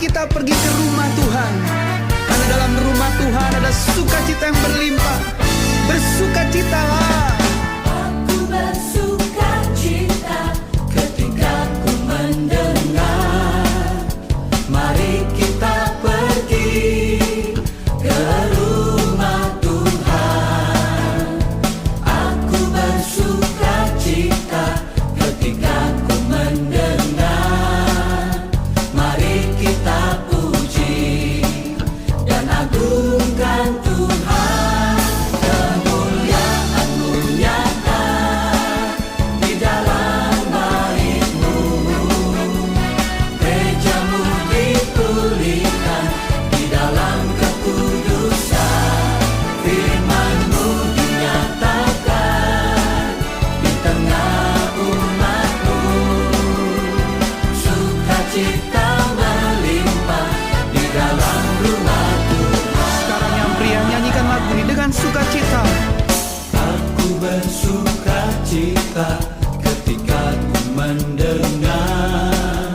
kita pergi ke rumah Tuhan, karena dalam rumah Tuhan ada sukacita yang berlimpah. Bersukacitalah. Aku bersukacita ketika ku mendengar, mari kita pergi ke rumah Tuhan. Aku bersukacita ketika ku mendengar, mari kita puji dan agungkan Tuhan. Kemuliaan-Mu nyata di dalam bait-Mu, gereja-Mu dipulihkan di dalam kekudusan. Firman-Mu dinyatakan di tengah umat-Mu, sukacita melimpah di dalam rumah Tuhan. Sekarang yang pria, nyanyikan lagu ini dengan sukacita. Aku bersukacita ketika ku mendengar,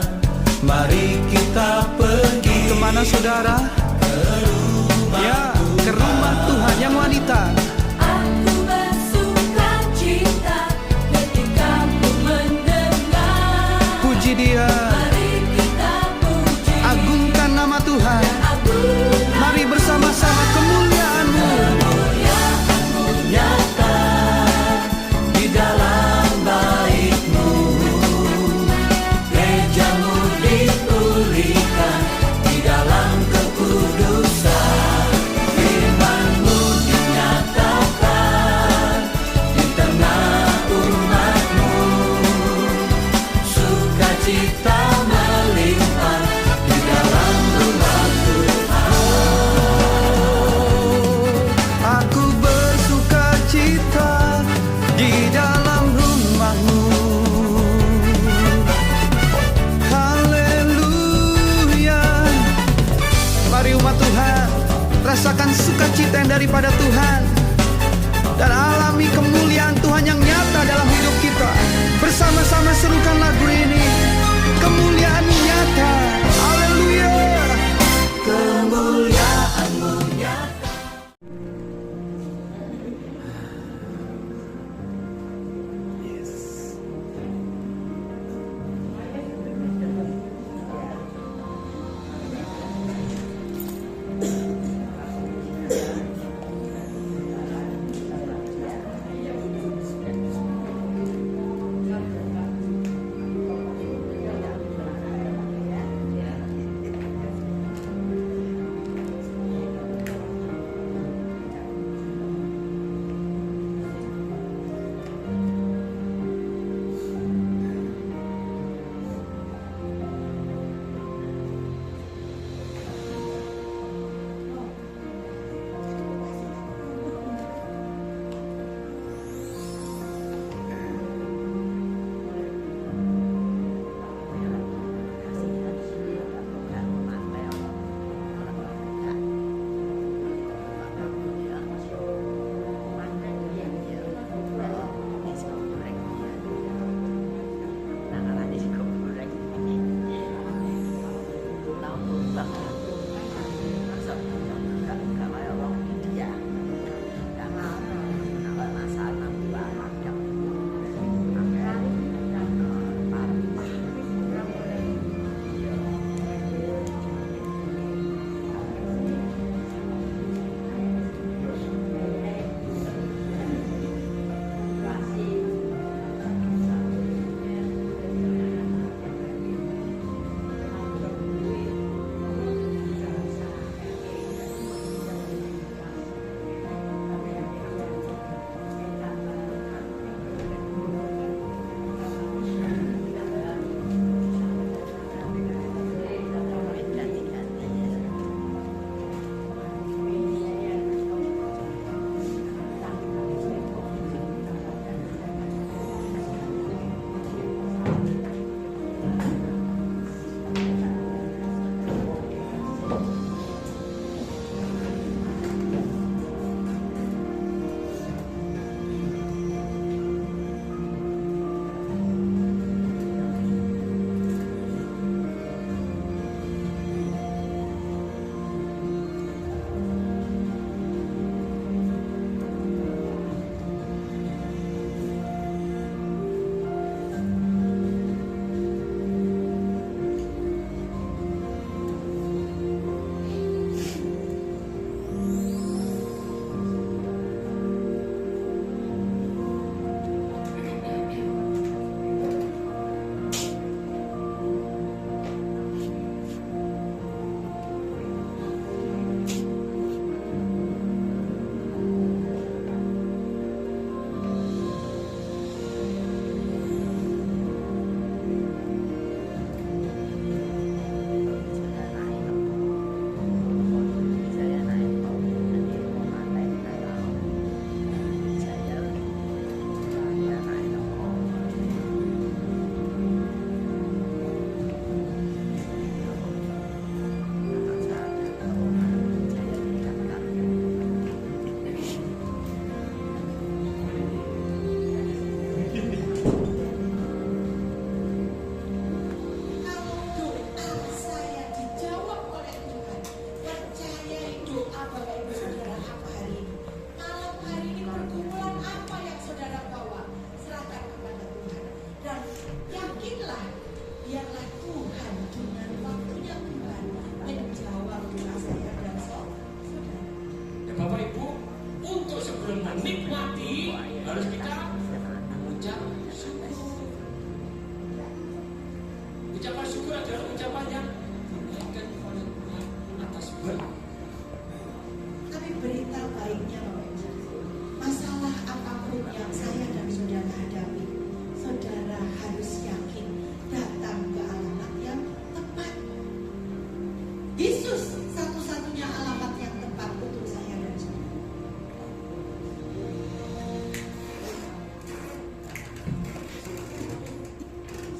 mari kita pergi. Kemana saudara? Ya, ke rumah Tuhan yang wanita. Aku bersukacita ketika ku mendengar, Puji Dia, mari kita puji agungkan nama Tuhan. agungkan Mari bersama-sama kemuliaan-Mu. kemuliaan-Mu nyata di dalam bait-Mu, gereja-Mu dipulihkan di dalam kekudusan. Firman-Mu dinyatakan di tengah umat-Mu, sukacita melimpah di dalam rumah Tuhan. Aku bersukacita di dalam rumah-Mu. Haleluya. Mari umat Tuhan, rasakan sukacita yang daripada Tuhan, dan alami kemuliaan Tuhan yang nyata dalam hidup kita. Bersama-sama serukan lagu ini. Kemuliaan nyata. Haleluya. Kemuliaan-Mu nyata.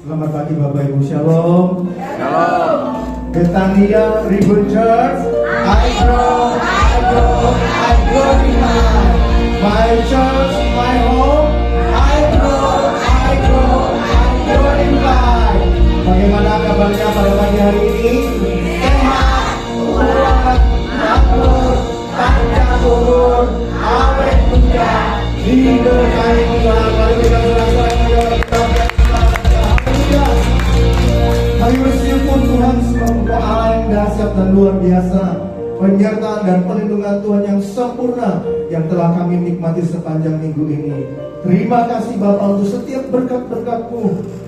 Selamat pagi Bapak Ibu, Shalom. Shalom. Bethania Ribbon Church, I grow in my church, my home, I grow in life. Bagaimana kabarnya pada pagi hari ini? Sehat, kuat, makmur, panjang umur, awet muda, diberkahi Tuhan. Mari kita Kami bersyukur Tuhan sebab Engkau Allah yang dahsyat dan luar biasa, penyertaan dan perlindungan Tuhan yang sempurna yang telah kami nikmati sepanjang minggu ini. Terima kasih Bapa untuk setiap berkat-berkat-Mu.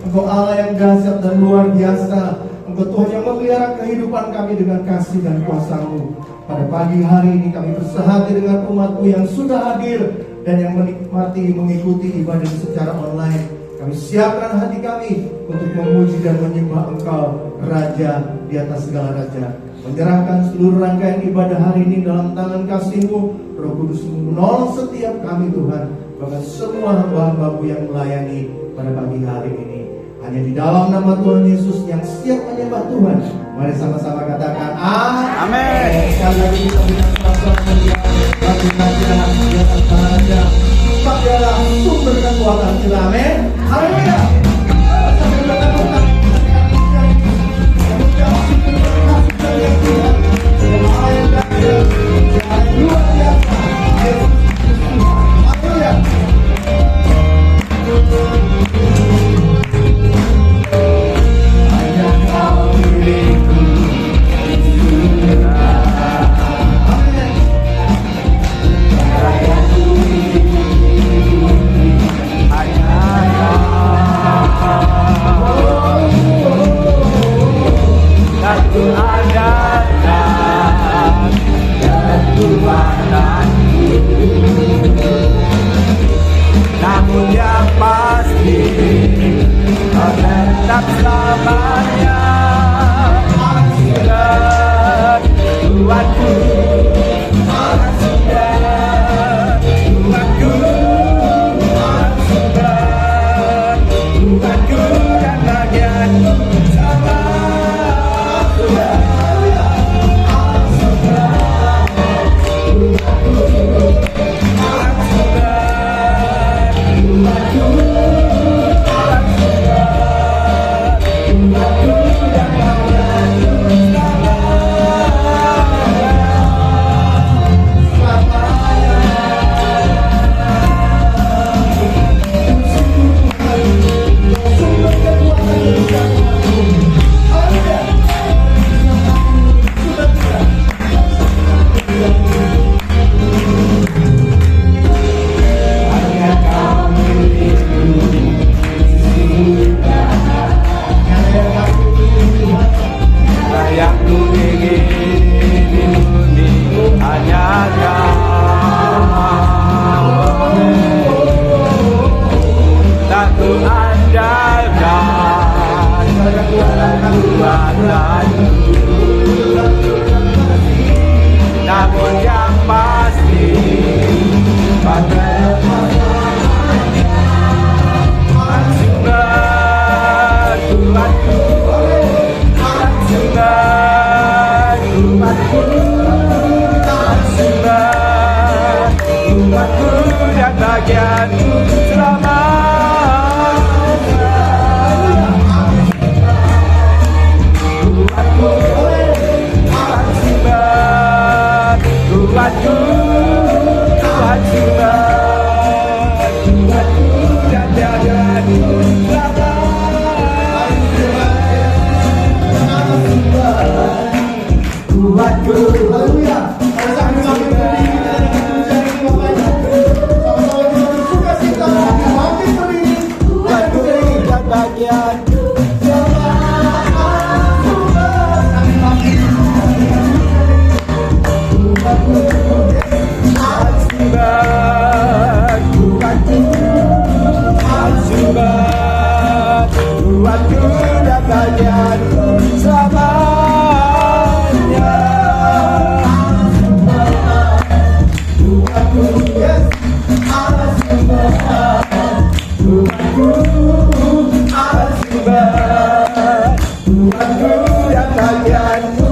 Engkau Allah yang dahsyat dan luar biasa. Engkau Tuhan yang memelihara kehidupan kami dengan kasih dan kuasa-Mu. Pada pagi hari ini kami bersehati dengan umat-Mu yang sudah hadir dan yang menikmati mengikuti ibadah secara online. Kami siapkan hati kami untuk memuji dan menyembah Engkau, Raja di atas segala raja. Menyerahkan seluruh rangkaian ibadah hari ini dalam tangan kasih-Mu. Roh Kudus menolong setiap kami Tuhan, bahkan semua hamba-hamba-Mu yang melayani pada pagi hari ini. Hanya di dalam nama Tuhan Yesus yang siap menyembah Tuhan. Mari sama-sama katakan amin. Sekali lagi kita berikan perasaan mulia bagi Raja di atas segala raja. Sebab dialah sumber kekuatan kita. Amin. Haleluya. Namun yang pasti tetap selamanya dan Tuhanku, Tuhanku dan bagianku sama. Namun yang pasti Tuhanku dan bagianku selamanya. Tuhanku, Tuhan sembah, Tuhanku, Tuhan sembah, Tuhanku dan bagianku selamanya. Tuhanku, haleluya. Tuhanku dan bagianku selamanya. Tuhanku yang bagianmu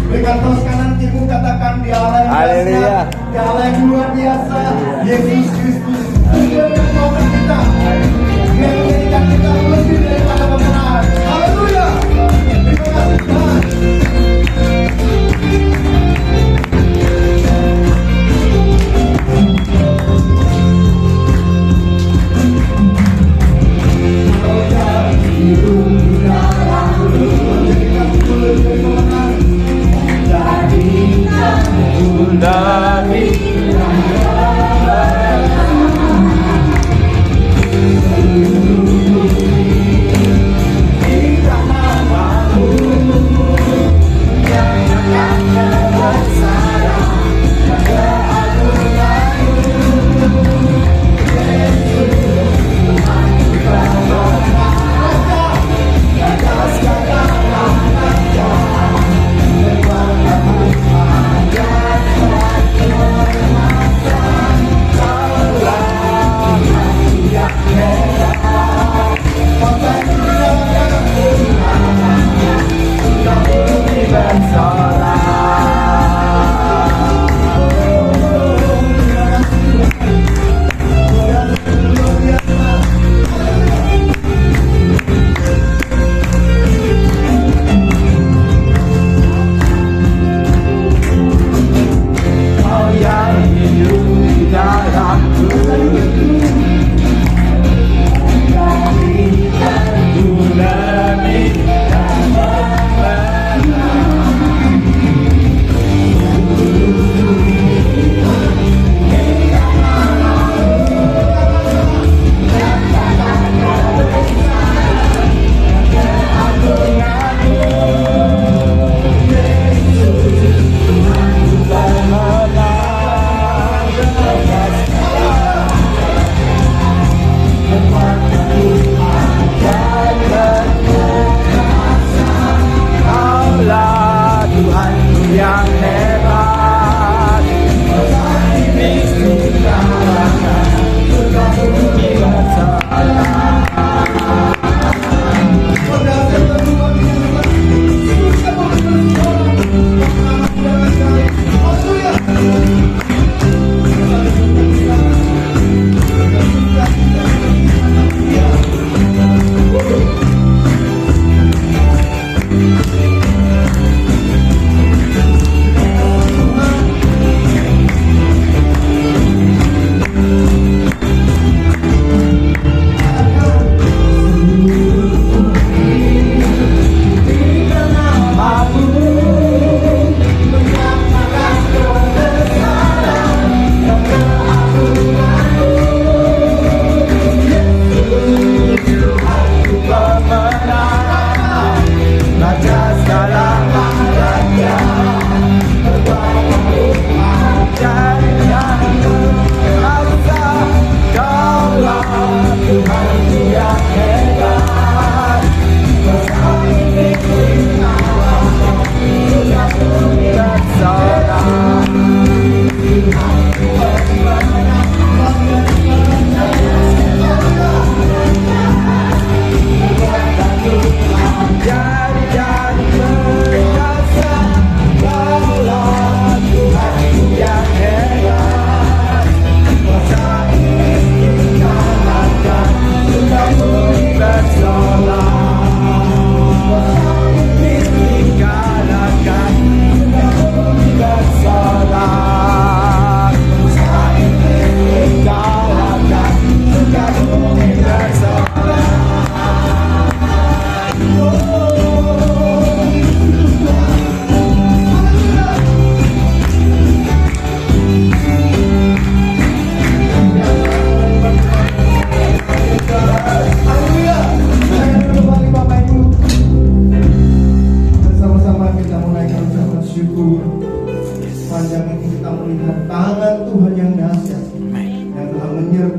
Berikan terus kanan kirimu, katakan di Allah yang Haleluya. dahsyat, di Allah yang luar biasa, Yesus Kristus. Dia yang mau kita, dia yang menjadikan kita lebih daripada pemenang. Haleluya. Terima kasih Tuhan. dari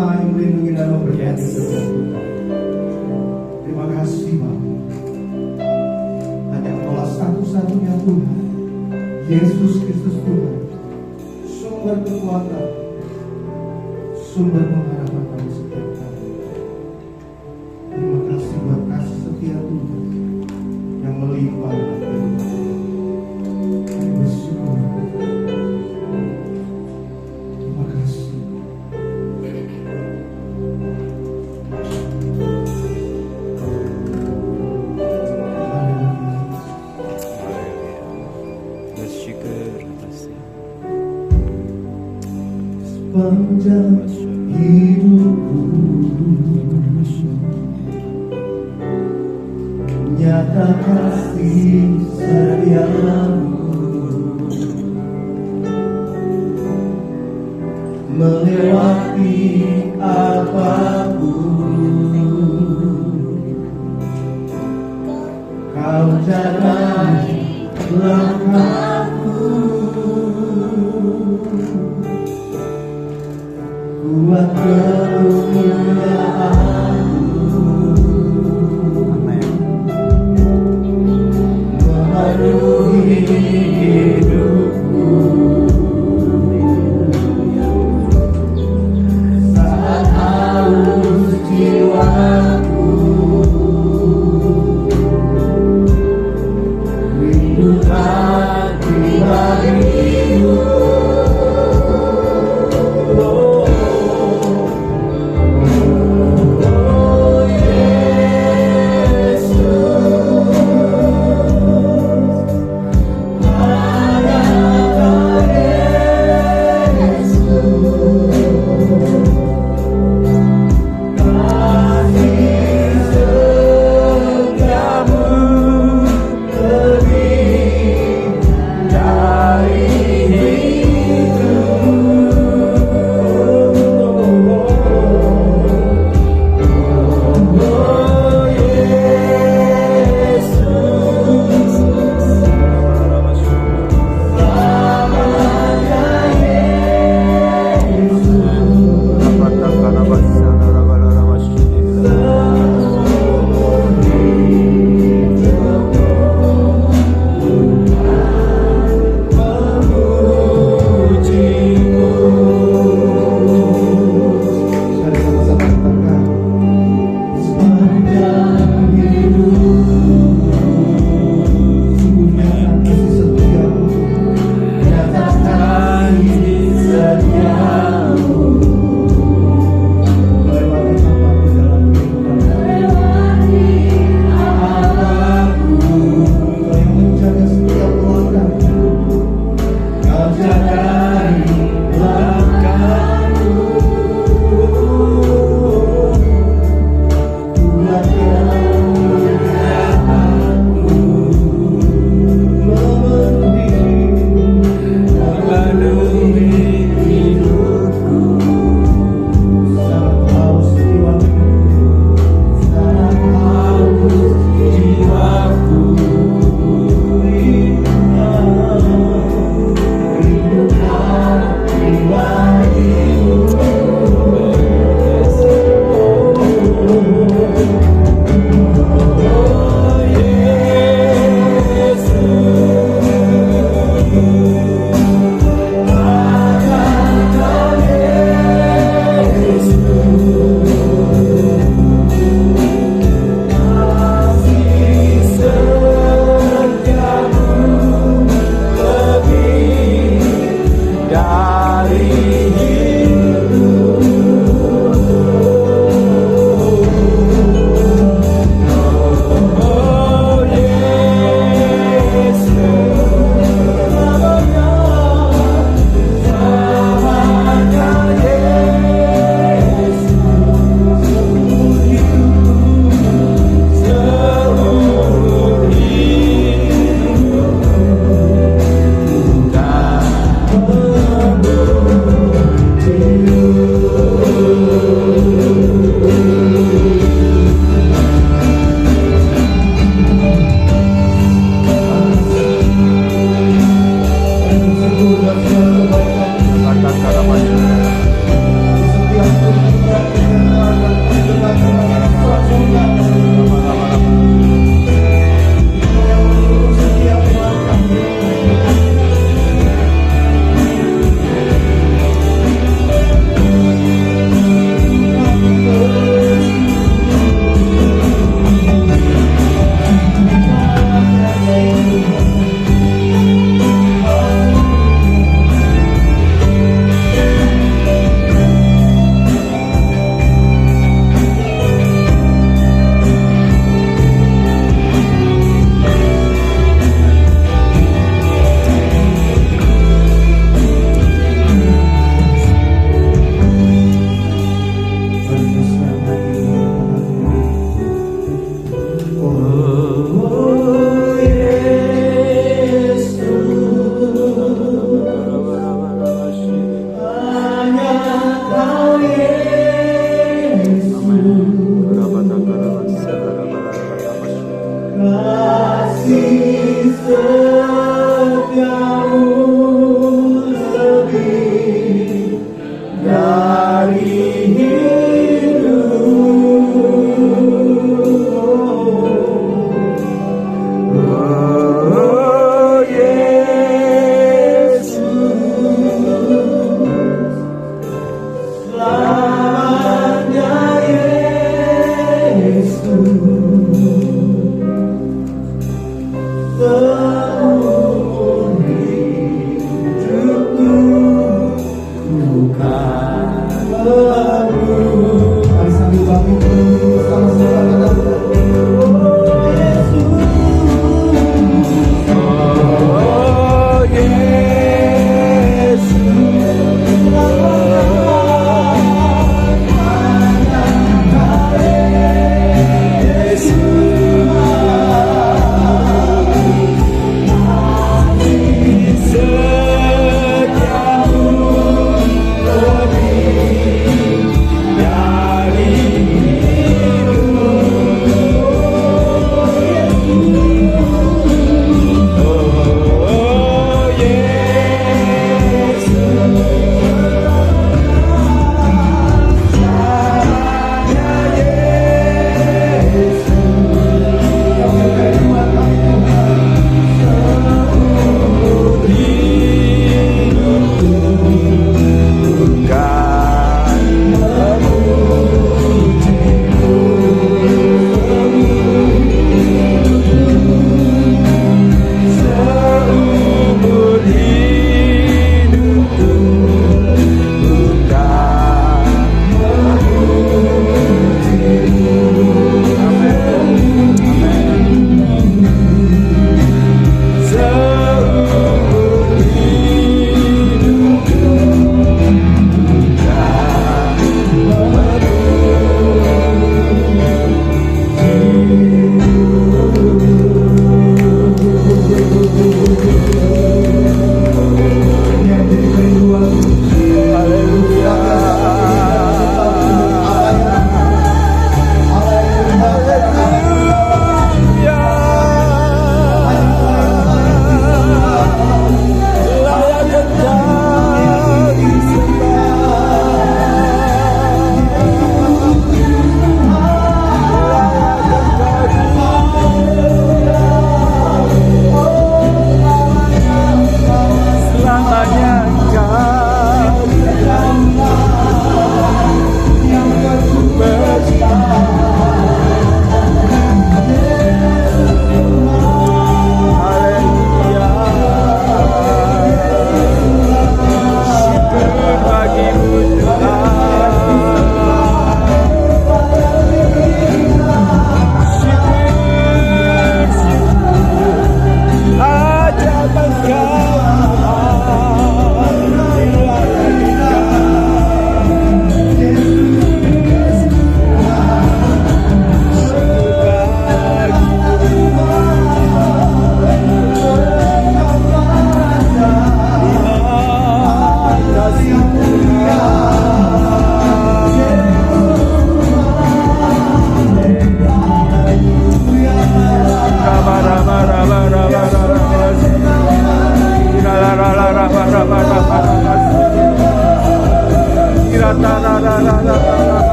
menyertai, melindungi dan memberkati setiap kita. Terima kasih Bapa. Hanya Engkaulah satu-satunya Tuhan, Yesus Kristus Tuhan, sumber kekuatan, sumber pengharapan bagi setiap kami. Terima kasih buat kasih setia Tuhan yang melimpah dalam hidup kami. Kami bersyukur. Terima kasih. Bersyukur atasnya. Sepanjang hidupku nyata kasih setiamu melewati apapun. Kau jaga langkahku, kuat kemuliaan-Mu memenuhi hidupku. Saat haus jiwaku rindu hati bagimu. Yesus, Mari sambil bangkit bersama-sama katakan, Oh Yesus,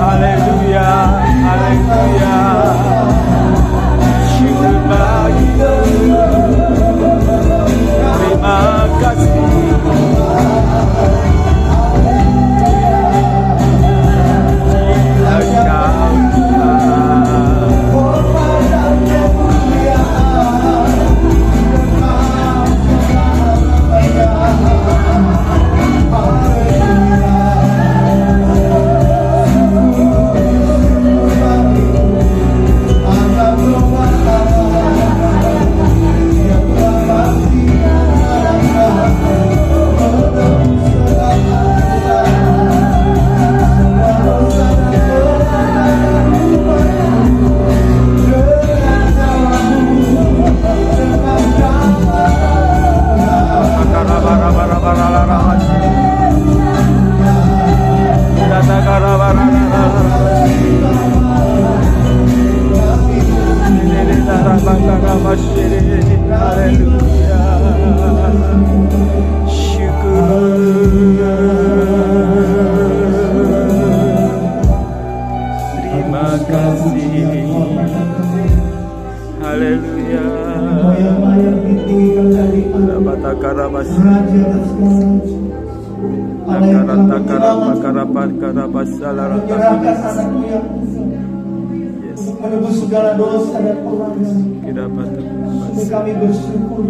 Haleluya. Syukur menyerahkan anakmu yang untuk menebus segala dosa dan pelanggaran. Sungguh kami bersyukur.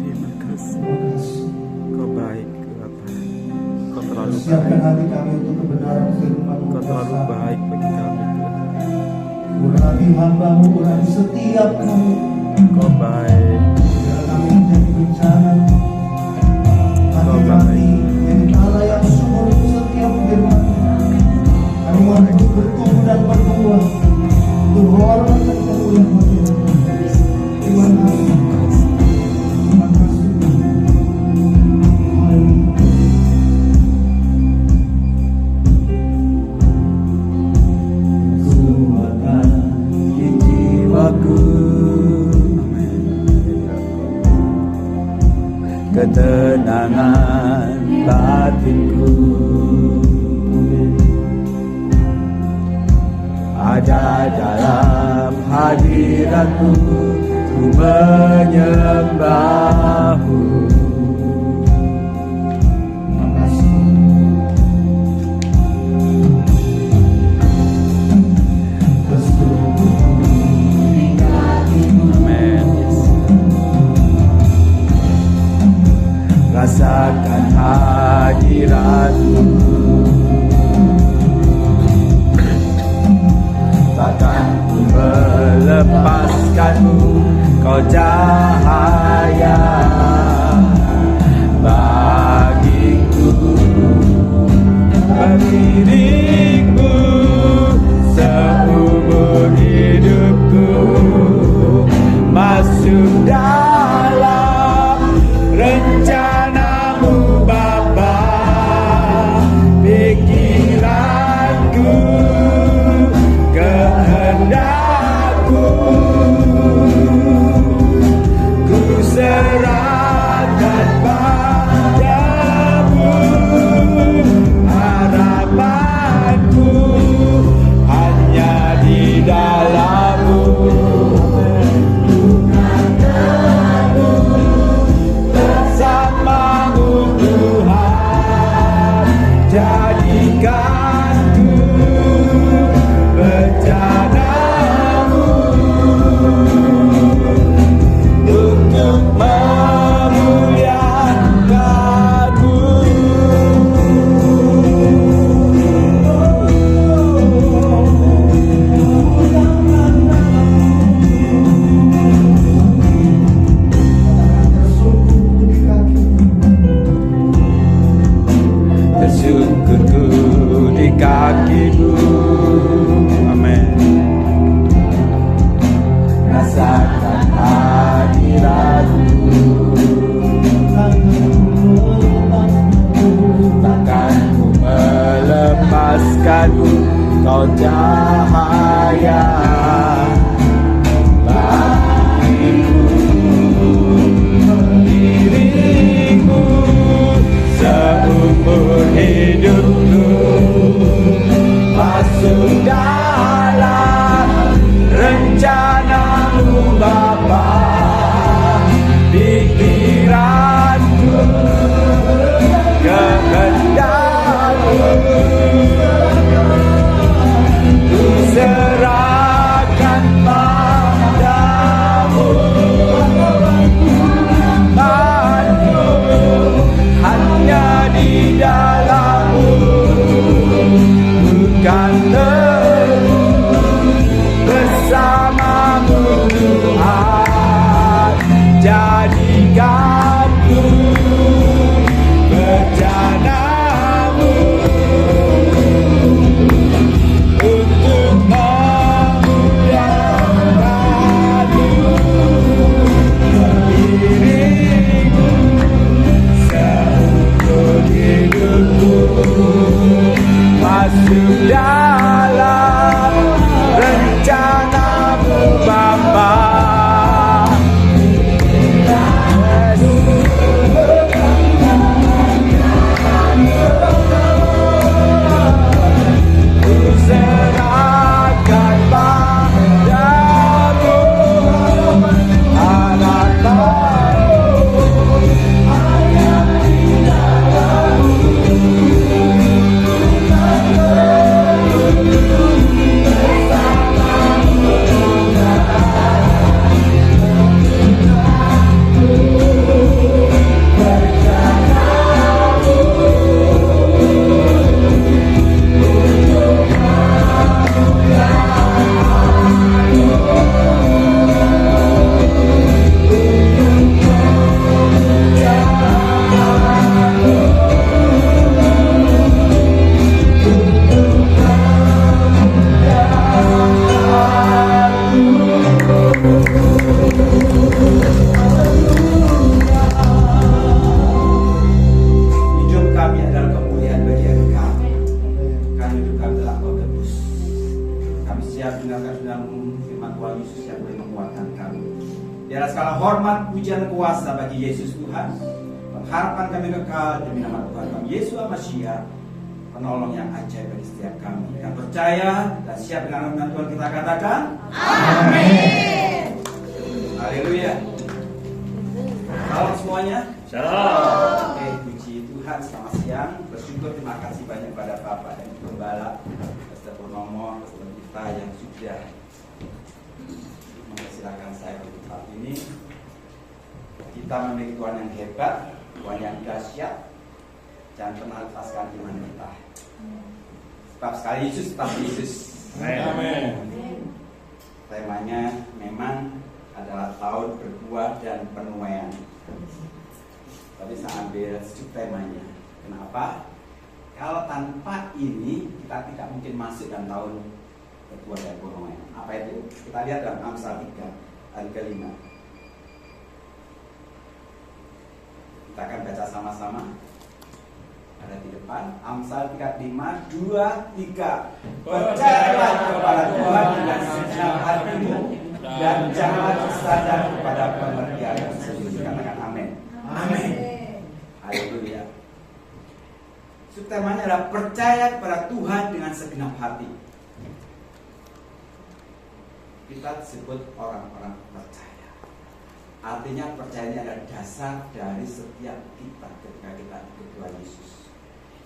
Terima kasih. Kau baik, Kau terlalu Siapkan baik. hati kami untuk kebenaran firman-Mu. Kau terlalu baik bagi kami, Tuhan. Urapi hamba-Mu, urapi setiap kami. Kau baik. Biar kami menjadi bencana. Hati kami menjadi tanah yang subur untuk setiap firman. Kami mau terus bertumbuh dan berbuah untuk hormat dan kemuliaan-Mu. Terima kasih. Terima kasih. Haleluya. Kuatkan di jiwaku, ketenangan batinku. Ada dalam hadirat-Mu, ku menyembah-Mu. Terima kasih. Amin. Rasakan hadirat-Mu, takkan ku melepaskan-Mu. Kau cahaya bagiku, berdiriku seumur hidupku, masuk dalam rencana-Mu Bapa. Pikiranku, kehendakku, ku serahkan padamu. Harapanku hanya di dalam-Mu. Bersama-Mu Tuhan, jadikanku rencana-Mu untuk memuliakan-Mu. Tersungkur di kaki-Mu. Tersungkurku di kaki-Mu. Amin. Rasakan hadirat-Mu, takkan ku melepaskan-Mu. Kau cahaya bagiku, diriku seumur hidupku, masuk dalam rencana-Mu Bapa. Pikiranku, kehendakku, ku serahkan yang boleh menguatkan kami. Biarlah segala hormat, pujian, kuasa bagi Yesus Tuhan. Pengharapan kami kekal demi nama Tuhan kami Yesus Mashiach, penolong yang ajaib bagi setiap kami. Yang percaya dan siap dengan firman Tuhan kita katakan, amin. Haleluya. Salam semuanya. Shalom. Oke, puji Tuhan, selamat siang. Bersyukur, terima kasih banyak kepada Bapak dan Ibu Gembala, Pastor Purnomo, Pastor kita yang sudah mempersilahkan saya ke tempat ini. Kita memiliki Tuhan yang hebat, Tuhan yang dahsyat. Jangan pernah lepaskan iman kita. Sebab sekali Yesus, tetap Yesus. Amin. Temanya memang adalah tahun berbuah dan penuaian. Tapi saya ambil subtemanya. Kenapa? Kalau tanpa ini kita tidak mungkin masuk dalam tahun berbuah dan penuaian. Apa itu? Kita lihat dalam Amsal 3 ayat ke-5. Kita akan baca sama-sama. Ada di depan. Amsal 3:5, 2, 3. Percayalah kepada Tuhan dengan segenap hatimu dan jangan bersandar kepada pengertian sendiri. Katakan amin. Amin. Haleluya. Subtemanya adalah percaya kepada Tuhan dengan segenap hati. Kita disebut orang-orang percaya. Artinya percaya ini adalah dasar dari setiap kita ketika kita ikut Tuhan Yesus.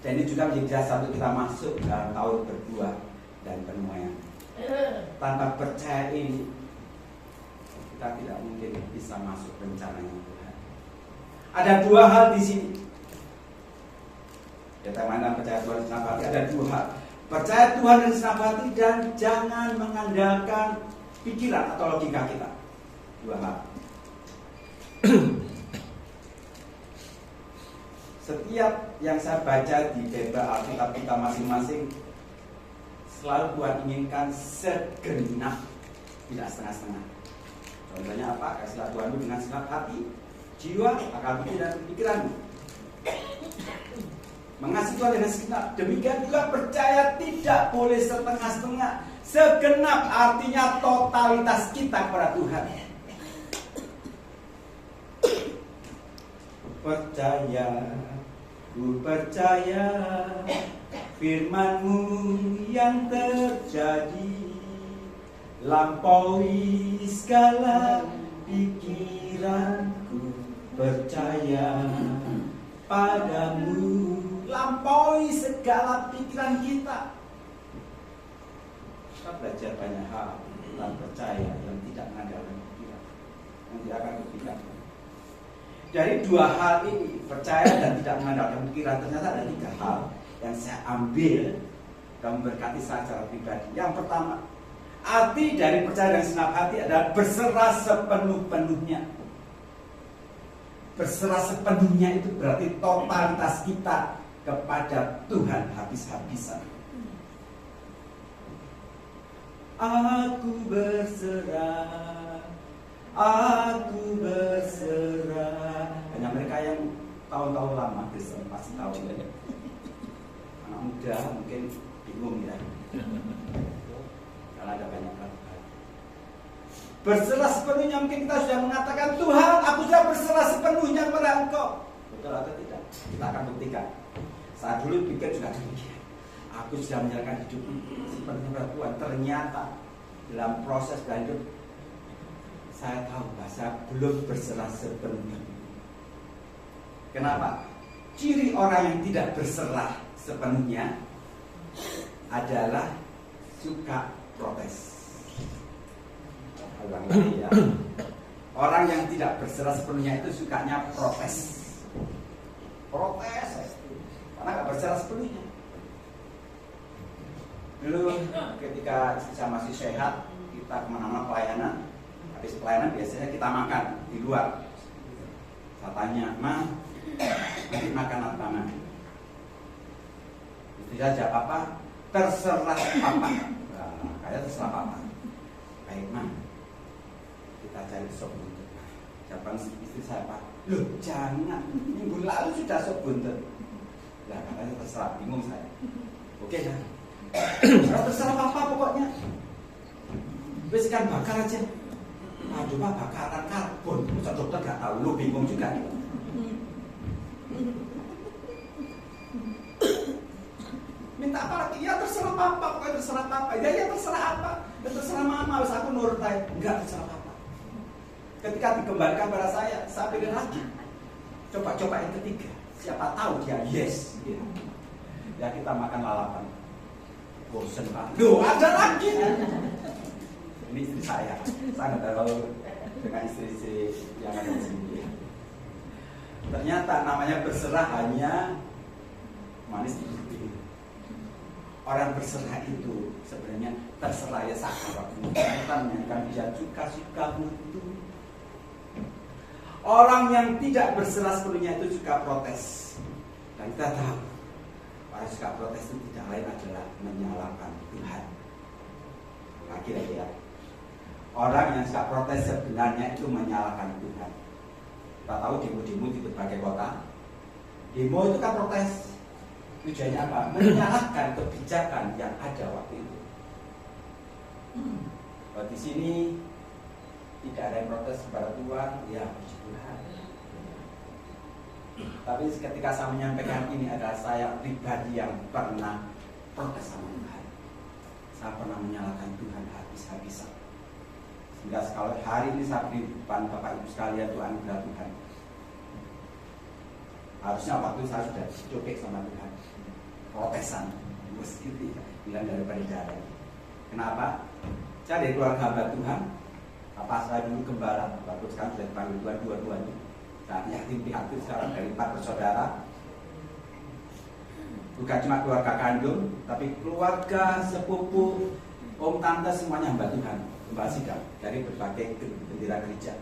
Dan ini juga menjadi dasar untuk kita masuk dalam tahun berbuah dan penuaian. Tanpa percaya ini, kita tidak mungkin bisa masuk rencananya Tuhan. Ada dua hal di sini. Kita mana percaya Tuhan dengan senang hati, ada dua hal. Percaya Tuhan dengan senang hati dan jangan mengandalkan pikiran atau logika kita. Dua hal. Setiap yang saya baca di Bible Alkitab kita masing-masing, selalu Tuhan inginkan segenap, tidak setengah-setengah. Contohnya apa? Kasihlah Tuhanmu dengan segenap hati, jiwa, akal budi dan pikiranmu. Mengasihi Tuhan dengan segenap. Demikian juga percaya tidak boleh setengah-setengah. Segenap artinya totalitas kita kepada Tuhan. Percaya, ku percaya firman-Mu yang terjadi, lampaui segala pikiranku. Percaya padamu, lampaui segala pikiran kita. Kita belajar banyak hal tentang percaya yang tidak mengandalkan pikiran, yang tidak akan berpikir. Dari dua hal ini, percaya dan tidak mengandalkan pikiran, ternyata ada tiga hal yang saya ambil dan memberkati saya secara pribadi. Yang pertama, arti dari percaya dan senang hati adalah berserah sepenuh-penuhnya. Berserah sepenuhnya itu berarti totalitas kita kepada Tuhan habis-habisan. Aku berserah, aku berserah. Hanya mereka yang tahun-tahun lama Kristen pasti tahu ya. Anak muda mungkin bingung ya. Karena ada banyak hal. Berserah sepenuhnya, mungkin kita sudah mengatakan, Tuhan, aku sudah berserah sepenuhnya kepada Engkau. Betul atau tidak? Kita akan buktikan. Saat dulu pikir juga demikian. Aku sudah menyerahkan hidup sepenuhnya kepada Tuhan. Ternyata dalam proses hidup saya tahu bahwa saya belum berserah sepenuhnya. Kenapa? Ciri orang yang tidak berserah sepenuhnya adalah suka protes. Ulang lagi ya. Orang yang tidak berserah sepenuhnya itu sukanya protes. Protes. Karena gak berserah sepenuhnya. Dulu ketika saya masih sehat, kita kemana-mana pelayanan. Habis pelayanan biasanya kita makan di luar. Saya tanya, Ma, nanti makan apa, Ma? Istri saya jawab apa? Terserah Papa. Nah, kayak terserah Papa. Baik, Ma, kita cari sop buntut. Jawaban istri saya, Pak, loh jangan, minggu lalu sudah sop buntut. Lah katanya terserah, bingung saya. Oke dah. Terserah Papa pokoknya. Wis ikan bakar aja. Aduh Pak, bakaran karbon. Masa dokter gak tahu, lu bingung juga nih. Minta apa lagi? Ya terserah papa, pokoknya terserah papa. Ya terserah apa? Ya terserah mama, harus aku nurut aja. Enggak, terserah papa. Ketika dikembalikan pada saya pilih lagi. Coba yang ketiga. Siapa tahu dia yes. Ya kita makan lalapan. Bosen Pak. Loh, ada lagi. Ini istri saya. Sangat tahu dengan istri yang ada di sini. Ternyata namanya berserah hanya manis di bibir. Orang berserah itu sebenarnya terserah ya sakit. Bukan dia suka butuh. Orang yang tidak berserah sepenuhnya itu juga protes. Dan kita tahu orang suka protes itu tidak lain adalah menyalahkan Tuhan. Lagi ya. Orang yang suka protes sebenarnya itu menyalahkan Tuhan. Kita tahu demo-demo di berbagai kota. Demo itu kan protes. Tujuannya apa? Menyalahkan kebijakan yang ada waktu itu. Kalau di sini tidak ada yang protes kepada Tuhan, ya puji Tuhan. Tapi ketika saya menyampaikan ini adalah saya pribadi yang pernah protes sama Tuhan. Saya pernah menyalahkan Tuhan habis-habisan. Sehingga sekali hari ini saya beri depan Bapak Ibu sekalian itu anugerah Tuhan. Harusnya waktu saya sudah copek sama Tuhan. Protesan, mesti bilang daripada jalan. Kenapa? Saya dari keluarga hamba Tuhan. Apa saya dulu gembala, waktu sekarang sudah dipanggil Tuhan dua-duanya. Saya yatim piatu sekarang dari 4 bersaudara. Bukan cuma keluarga kandung, tapi keluarga, sepupu, om, tante semuanya hamba Tuhan. Hamba sidang dari berbagai bendera gereja.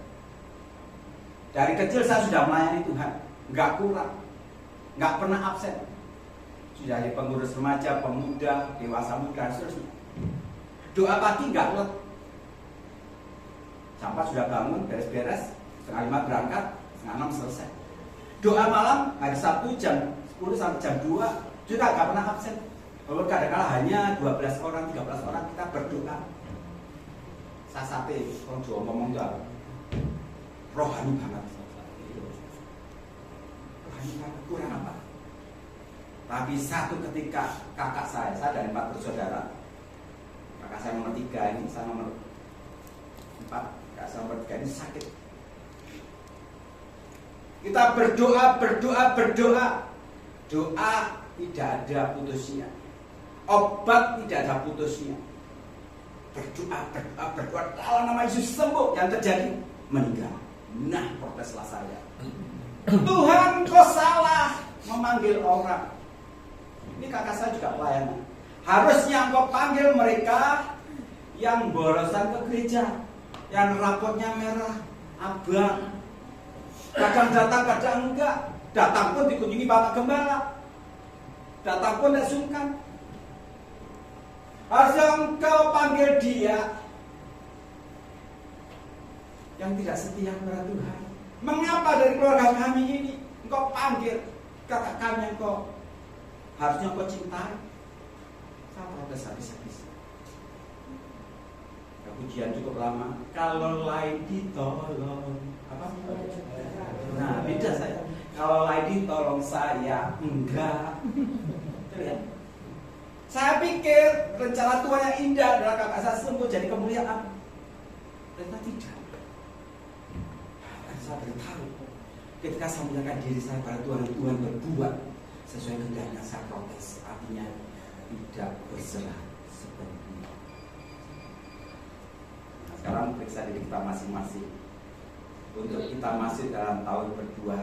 Dari kecil saya sudah melayani Tuhan, nggak kurang, nggak pernah absen. Sudah di pengurus remaja, pemuda, dewasa muda, seterusnya. Doa pagi nggak let. Sampai sudah bangun, beres-beres, 4:30 berangkat, 5:30 selesai. Doa malam hari Sabtu jam 10 sampai jam 2 juga nggak pernah absen. Walaupun kadang-kadang hanya 12 orang, 13 orang kita berdoa. Sasate, orang Jawa ngomong itu apa? Rohani banget. Rohani banget, kurang apa? Tapi satu ketika kakak saya dari 4 bersaudara, kakak saya nomor 3 ini, saya nomor 4, kakak saya nomor 3 ini sakit. Kita berdoa. Doa tidak ada putusnya. Obat tidak ada putusnya. Berdoa. Kalau nama Yesus sembuh, yang terjadi meninggal. Nah, proteslah saya. Tuhan, kau salah memanggil orang. Ini kakak saya juga pelayanan. Harusnya engkau panggil mereka yang borosan ke gereja, yang rapotnya merah, abang. Kadang datang, kadang enggak. Datang pun dikunjungi Bapak Gembala. Datang pun tidak sungkan. Harusnya engkau panggil dia yang tidak setia kepada Tuhan. Mengapa dari keluarga kami ini engkau panggil kakak kami yang engkau harusnya engkau cintai? Saya protes habis-habis. Pujian cukup lama. Kalau lain ditolong, apa? Nah, beda saya. Kalau lain ditolong saya enggak. Lihat. Saya pikir rencana Tuhan yang indah adalah kakak saya sembuh jadi kemuliaan. Ternyata tidak. Saya beritahu ketika saya menyerahkan diri saya pada Tuhan, Tuhan berbuat sesuai kehendaknya, saya protes. Artinya tidak berserah sepenuhnya. Nah, sekarang periksa diri kita masing-masing. Untuk kita masuk dalam tahun berdua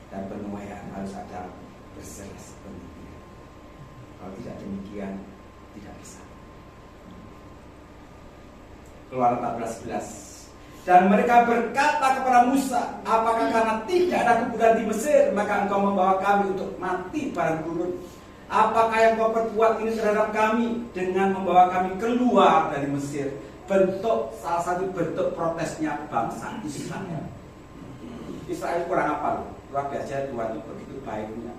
dan penuaian harus ada berserah sepenuhnya. Kalau tidak demikian, tidak bisa. Keluaran 14:11. Dan mereka berkata kepada Musa, apakah karena tidak ada kuburan di Mesir, maka engkau membawa kami untuk mati padang gurun? Apakah yang kau perbuat ini terhadap kami dengan membawa kami keluar dari Mesir? Salah satu bentuk protesnya bangsa Israel. Israel kurang apa loh? Luar biasa Tuhan itu begitu baiknya.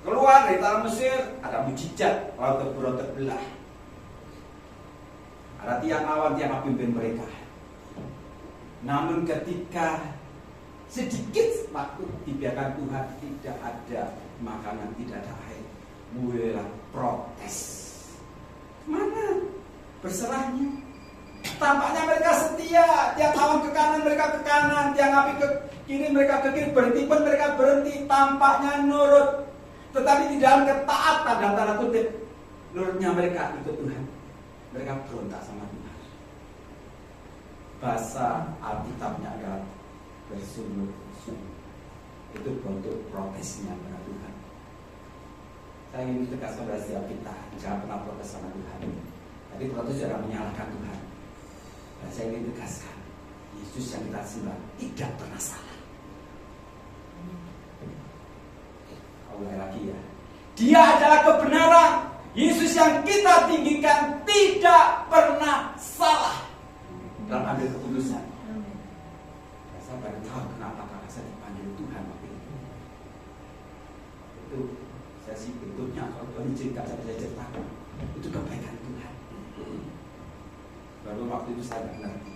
Keluar dari tanah Mesir, ada mujizat, laut terbelah. Ada tiang awan, tiang api pimpin mereka. Namun ketika sedikit waktu dibiarkan Tuhan, tidak ada makanan, tidak ada air, mulailah protes. Mana berserahnya? Tampaknya mereka setia, tiap tahun ke kanan mereka ke kanan, tiap ngapi ke kiri mereka ke kiri, berhenti pun mereka berhenti, tampaknya nurut. Tetapi di dalam ketaatan dalam tanda kutip, nurutnya mereka ikut Tuhan, mereka berontak sama Tuhan. Bahasa Alkitabnya adalah bersungut-sungut. Itu bentuk protesnya kepada Tuhan. Saya ingin tegaskan pada setiap kita, jangan pernah protes sama Tuhan. Tapi protes adalah menyalahkan Tuhan. Dan saya ingin tegaskan, Yesus yang kita sembah tidak pernah salah. Mulai lagi ya. Dia adalah kebenaran. Yesus yang kita tinggikan tidak pernah salah dalam ambil keputusan. Saya baru tahu kenapa kakak saya dipanggil Tuhan waktu itu. Itu saya sih bentuknya kalau Tuhan cerita saya bisa ceritakan. Itu kebaikan Tuhan. Baru waktu itu saya nggak ngerti.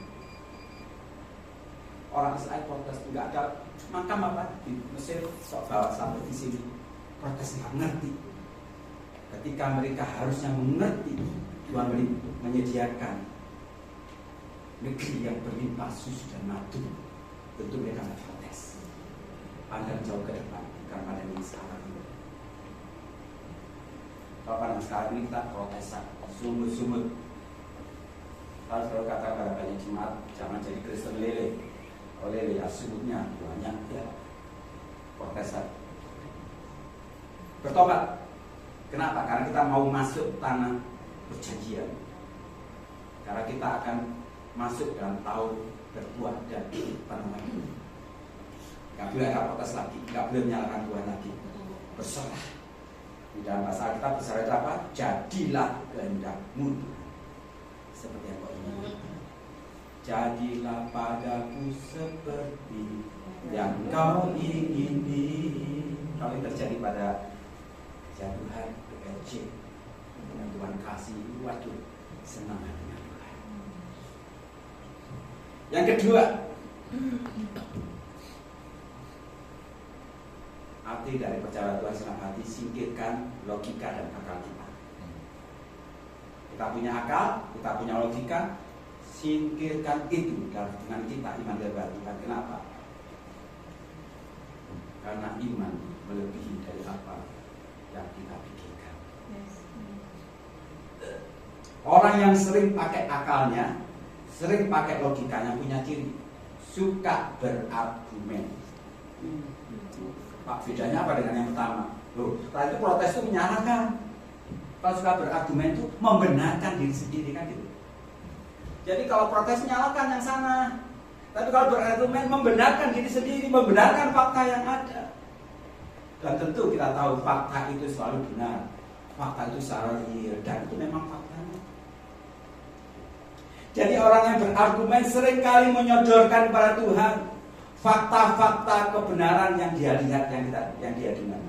Orang Israel protes nggak ada makam apa di Mesir, sok bawa sampai di sini protes nggak ngerti. Ketika mereka harusnya mengerti, Tuhan menyediakan negeri yang berlimpah susu dan madu, tentu mereka nggak protes. Pandang jauh ke depan, bukan pada yang sekarang ini. Kalau pada sekarang ini kita protes, sumut-sumut. Kalau selalu kata pada banyak jemaat, jangan jadi Kristen lele. Kalau lele ya sumutnya banyak ya protesan. Bertobat. Kenapa? Karena kita mau masuk tanah perjanjian. Karena kita akan masuk dalam tahun berbuah dan penuhan. Gak boleh ada protes lagi, gak boleh menyalahkan Tuhan lagi. Berserah. Di dalam bahasa kita berserah itu apa? Jadilah kehendak-Mu seperti yang kau ingin. Jadilah padaku seperti yang kau ingini. Kalau ini terjadi pada Tuhan PLC dengan Tuhan kasih, waduh senang dengan Tuhan. Yang kedua, arti dari percaya Tuhan senang hati, singkirkan logika dan akal kita. Kita punya akal, kita punya logika, singkirkan itu dalam hubungan kita iman dan Tuhan. Kenapa? Karena iman melebihi dari apa yang kita pikirkan. Orang yang sering pakai akalnya, sering pakai logikanya punya ciri suka berargumen. Pak, bedanya apa dengan yang pertama? Loh, setelah itu protes itu menyalahkan. Kalau suka berargumen itu membenarkan diri sendiri kan gitu. Jadi kalau protes menyalahkan yang sana, tapi kalau berargumen membenarkan diri sendiri, membenarkan fakta yang ada. Dan tentu kita tahu fakta itu selalu benar. Fakta itu secara real dan itu memang faktanya. Jadi orang yang berargumen seringkali menyodorkan kepada Tuhan fakta-fakta kebenaran yang dia lihat, yang dia dengar.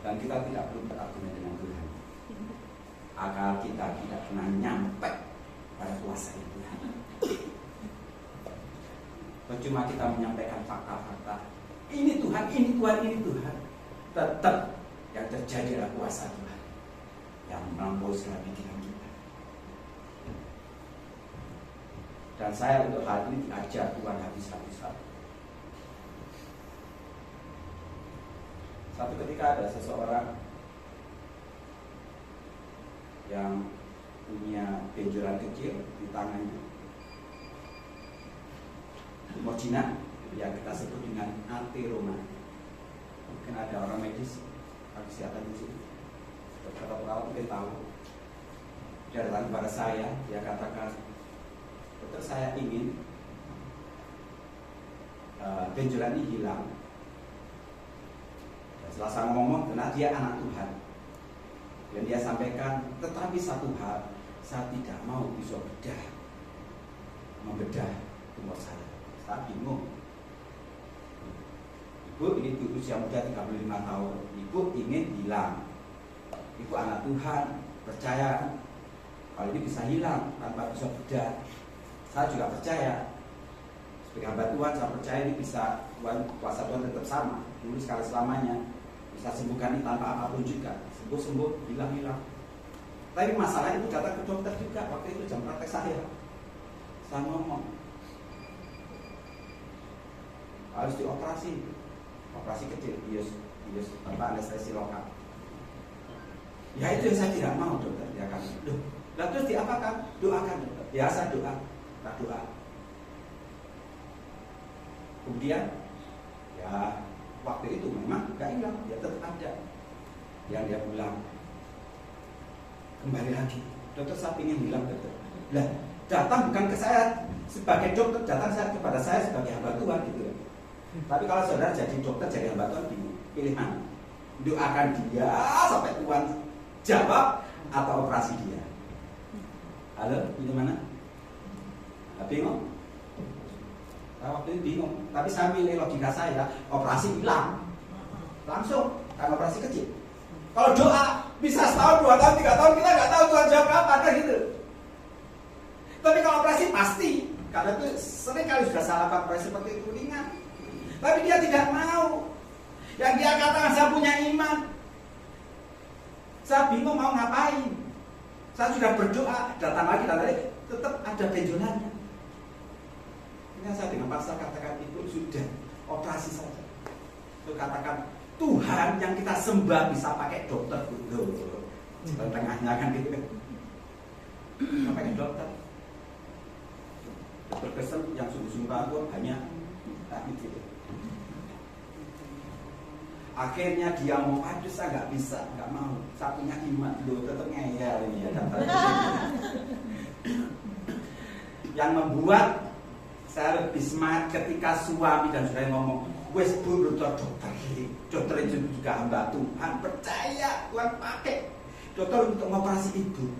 Dan kita tidak perlu berargumen dengan Tuhan. Akal kita tidak pernah nyampe pada kuasa Tuhan. Cuma kita menyampaikan fakta-fakta. Ini Tuhan, ini Tuhan, ini Tuhan. Tetap yang terjadi adalah kuasa Tuhan yang melampaui segala pikiran kita. Dan saya untuk hal ini diajar Tuhan habis-habisan. Satu ketika ada seseorang yang punya benjolan kecil di tangannya. Mojina yang kita sebut dengan ateroma. Mungkin ada orang medis, orang kesehatan di sini. Dokter perawat mungkin tahu. Dia datang kepada saya, dia katakan, dokter saya ingin benjolan ini hilang. Dan setelah saya ngomong, karena dia anak Tuhan, dan dia sampaikan, tetapi satu hal, saya tidak mau pisau membedah tumor saya. Saya bingung. Ibu ini di usia muda 35 tahun. Ibu ingin hilang. Ibu anak Tuhan, percaya. Kalau ini bisa hilang tanpa bisa bedah. Saya juga percaya sebagai hamba Tuhan, saya percaya ini bisa kuasa Tuhan tetap sama dulu sekali selamanya, bisa sembuhkan ini tanpa apapun juga, sembuh hilang. Tapi masalah itu datang ke dokter juga. Waktu itu jam praktek saya ngomong harus dioperasi, operasi kecil, bius tanpa anestesi lokal. Ya itu yang saya tidak mau, dokter. Ya kan, lah terus diapakan? Doakan, dokter. Biasa doa. Kemudian ya waktu itu memang gak hilang, ya tetap ada. Yang dia pulang kembali lagi, dokter saya ingin bilang, dokter. Lah datang bukan ke saya sebagai dokter, datang kepada saya sebagai hamba Tuhan gitu ya. Tapi kalau saudara jadi dokter, jadi hamba Tuhan, pilih mana? Doakan dia sampai Tuhan jawab atau operasi dia? Halo, pilih mana? Bingung? Saya waktu itu bingung. Tapi saya milih logika saya, operasi hilang langsung, kan operasi kecil. Kalau doa bisa setahun, 2 tahun, 3 tahun, kita nggak tahu Tuhan jawab apa, kan gitu. Tapi kalau operasi pasti, karena itu sering kali sudah salah operasi seperti itu ringan. Tapi dia tidak mau. Yang dia katakan saya punya iman. Saya bingung mau ngapain. Saya sudah berdoa, datang lagi, tetap ada benjolannya. Ini saya dengan paksa katakan itu sudah operasi saja. Itu katakan Tuhan yang kita sembah bisa pakai dokter gitu. Tengahnya kan gitu kan. Pakai dokter. Berkesan yang sungguh-sungguh aku banyak. Nah, gitu. Akhirnya dia mau, aduh saya nggak bisa, nggak mau. Saya punya iman loh, tetap ngeyel ini ya. Yang membuat saya lebih semangat ketika suami dan saudara ngomong, wes bu dokter itu juga hamba Tuhan, percaya Tuhan pakai dokter untuk mengoperasi ibu.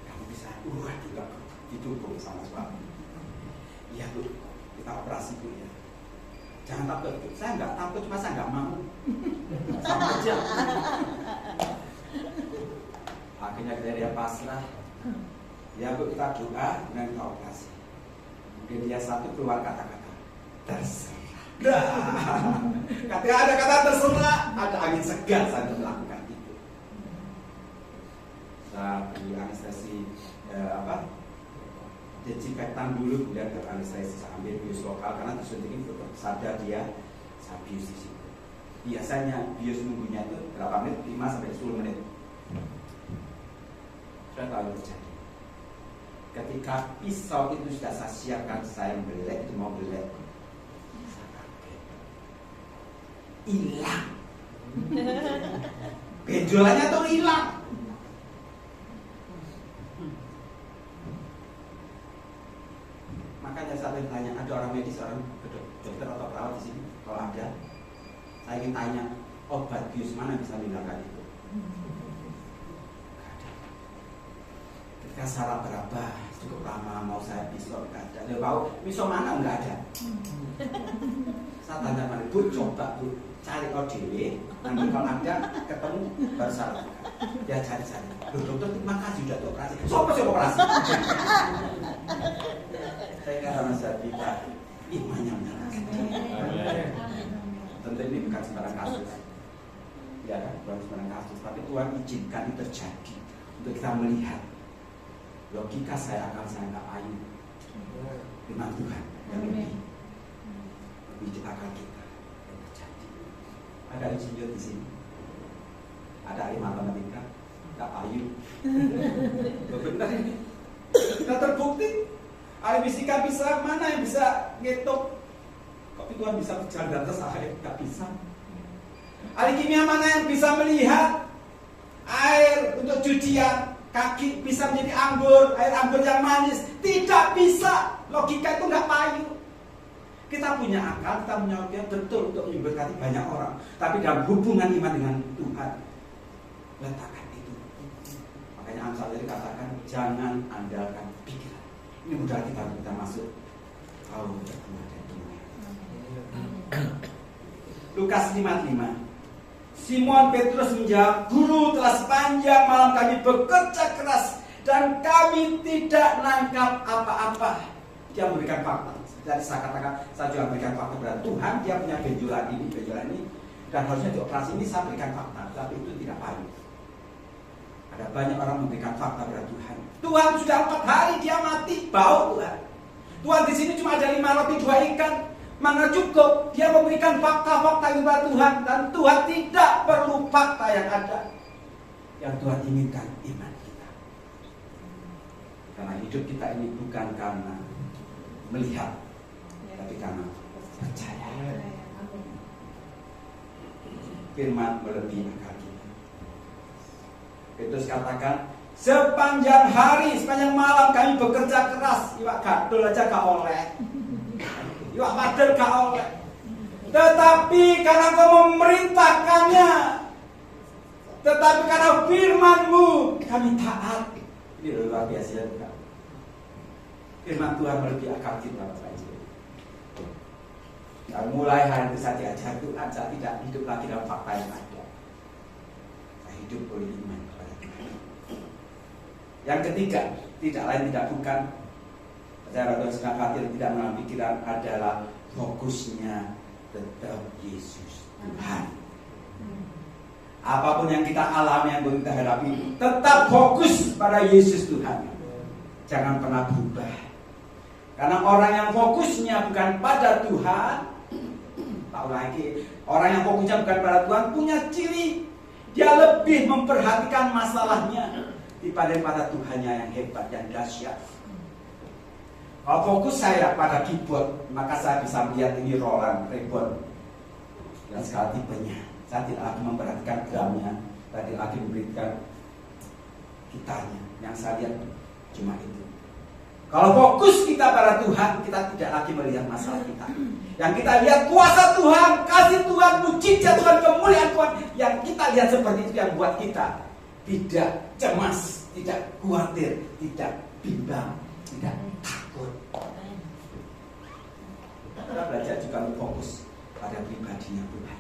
Kamu bisa, juga itu bu sama suami. Iya bu, kita operasi bu ya. Jangan takut, saya nggak takut, cuma saya nggak mau. Sama aja. Akhirnya dia pasrah. Ya bu, kita doa dan kita operasi. Kemudian dia satu keluar kata-kata terserah. Ketika ada kata terserah, ada angin segar saya melakukan itu. Saya beri anestesi desinfektan dulu, kemudian ke anestesi, saya ambil bius lokal karena disuntikin tetap sadar dia, saya bius di situ. Biasanya bius nunggunya itu berapa menit? 5 sampai 10 menit. Sudah tahu terjadi. Ketika pisau itu sudah saya siapkan, saya belek, itu mau belek, saya kaget, hilang. Benjolannya tuh hilang. Makanya saya ingin tanya, ada orang medis, orang dokter atau perawat di sini? Kalau ada, saya ingin tanya, obat bius mana bisa menghilangkan itu? Ketika saya berapa cukup lama mau saya pisau nggak ada. Dia tahu pisau mana nggak ada. Saya tanya mana bu, coba bu cari ODW, nanti kalau ada ketemu baru saya lakukan. Dia cari-cari. Dokter terima kasih sudah operasi. Siapa sih operasi? Saya kata masa kita imannya menyala. Tentu ini bukan sembarang kasus. Ya kan, bukan sembarang kasus. Tapi Tuhan izinkan itu terjadi untuk kita melihat. Logika saya akan saya nggak ayu dengan Tuhan yang lebih akal kita yang terjadi. Ada insinyur di sini, ada ahli matematika, nggak ayu. Benar ini. Kita terbukti. Ahli fisika bisa, mana yang bisa ngitung? Kok Tuhan bisa berjalan di atas air? Nggak bisa. Ahli kimia mana yang bisa melihat air untuk cucian? Kaki bisa menjadi anggur, air anggur yang manis. Tidak bisa. Logika itu nggak payu. Kita punya akal, kita punya logika betul untuk memberkati banyak orang. Tapi dalam hubungan iman dengan Tuhan, letakkan itu. Makanya Amsal tadi katakan, jangan andalkan pikiran. Ini mudah kita masuk. Kau berguna dan dunia. Lukas 5:5. Simon Petrus menjawab, Guru, telah sepanjang malam kami bekerja keras dan kami tidak nangkap apa-apa. Dia memberikan fakta. Jadi saya katakan, saya juga memberikan fakta kepada Tuhan. Dia punya benjolan ini, dan harusnya di operasi ini saya berikan fakta, tapi itu tidak baik. Ada banyak orang memberikan fakta kepada Tuhan. Tuhan sudah 4 hari dia mati, bau Tuhan. Tuhan di sini cuma ada 5 roti 2 ikan, mana cukup? Dia memberikan fakta-fakta kepada Tuhan, dan Tuhan tidak perlu fakta yang ada. Yang Tuhan inginkan iman kita. Karena hidup kita ini bukan karena melihat, tapi karena percaya. Firman melebihi akal kita. Petrus katakan, sepanjang hari, sepanjang malam kami bekerja keras. Iwak gadul aja gak oleh, iwak padel gak oleh. Tetapi karena kau memerintahkannya, tetapi karena firman-Mu kami taat. Ini luar biasa ya. Firman Tuhan melebihi akal kita, Bapak Ibu. Dan mulai hari itu saya diajar Tuhan, saya tidak hidup lagi dalam fakta yang ada. Saya hidup oleh iman kepada Tuhan. Yang ketiga, tidak lain tidak bukan, saya Tuhan sedang khawatir tidak dalam pikiran adalah fokusnya tetap Yesus Tuhan. Apapun yang kita alami, yang kita hadapi, tetap fokus pada Yesus Tuhan. Jangan pernah berubah. Karena orang yang fokusnya bukan pada Tuhan, tahu lagi, orang yang fokusnya bukan pada Tuhan punya ciri, dia lebih memperhatikan masalahnya daripada Tuhannya yang hebat, yang dahsyat. Kalau fokus saya pada keyboard, maka saya bisa melihat ini Roland, Rebon, dan segala tipenya. Saya tidak lagi memperhatikan drumnya, saya tidak lagi memberikan gitarnya. Yang saya lihat cuma itu. Kalau fokus kita pada Tuhan, kita tidak lagi melihat masalah kita. Yang kita lihat kuasa Tuhan, kasih Tuhan, mujizat Tuhan, kemuliaan Tuhan. Yang kita lihat seperti itu yang buat kita tidak cemas, tidak khawatir, tidak bimbang, tidak takut. Kita belajar juga fokus pada pribadinya Tuhan,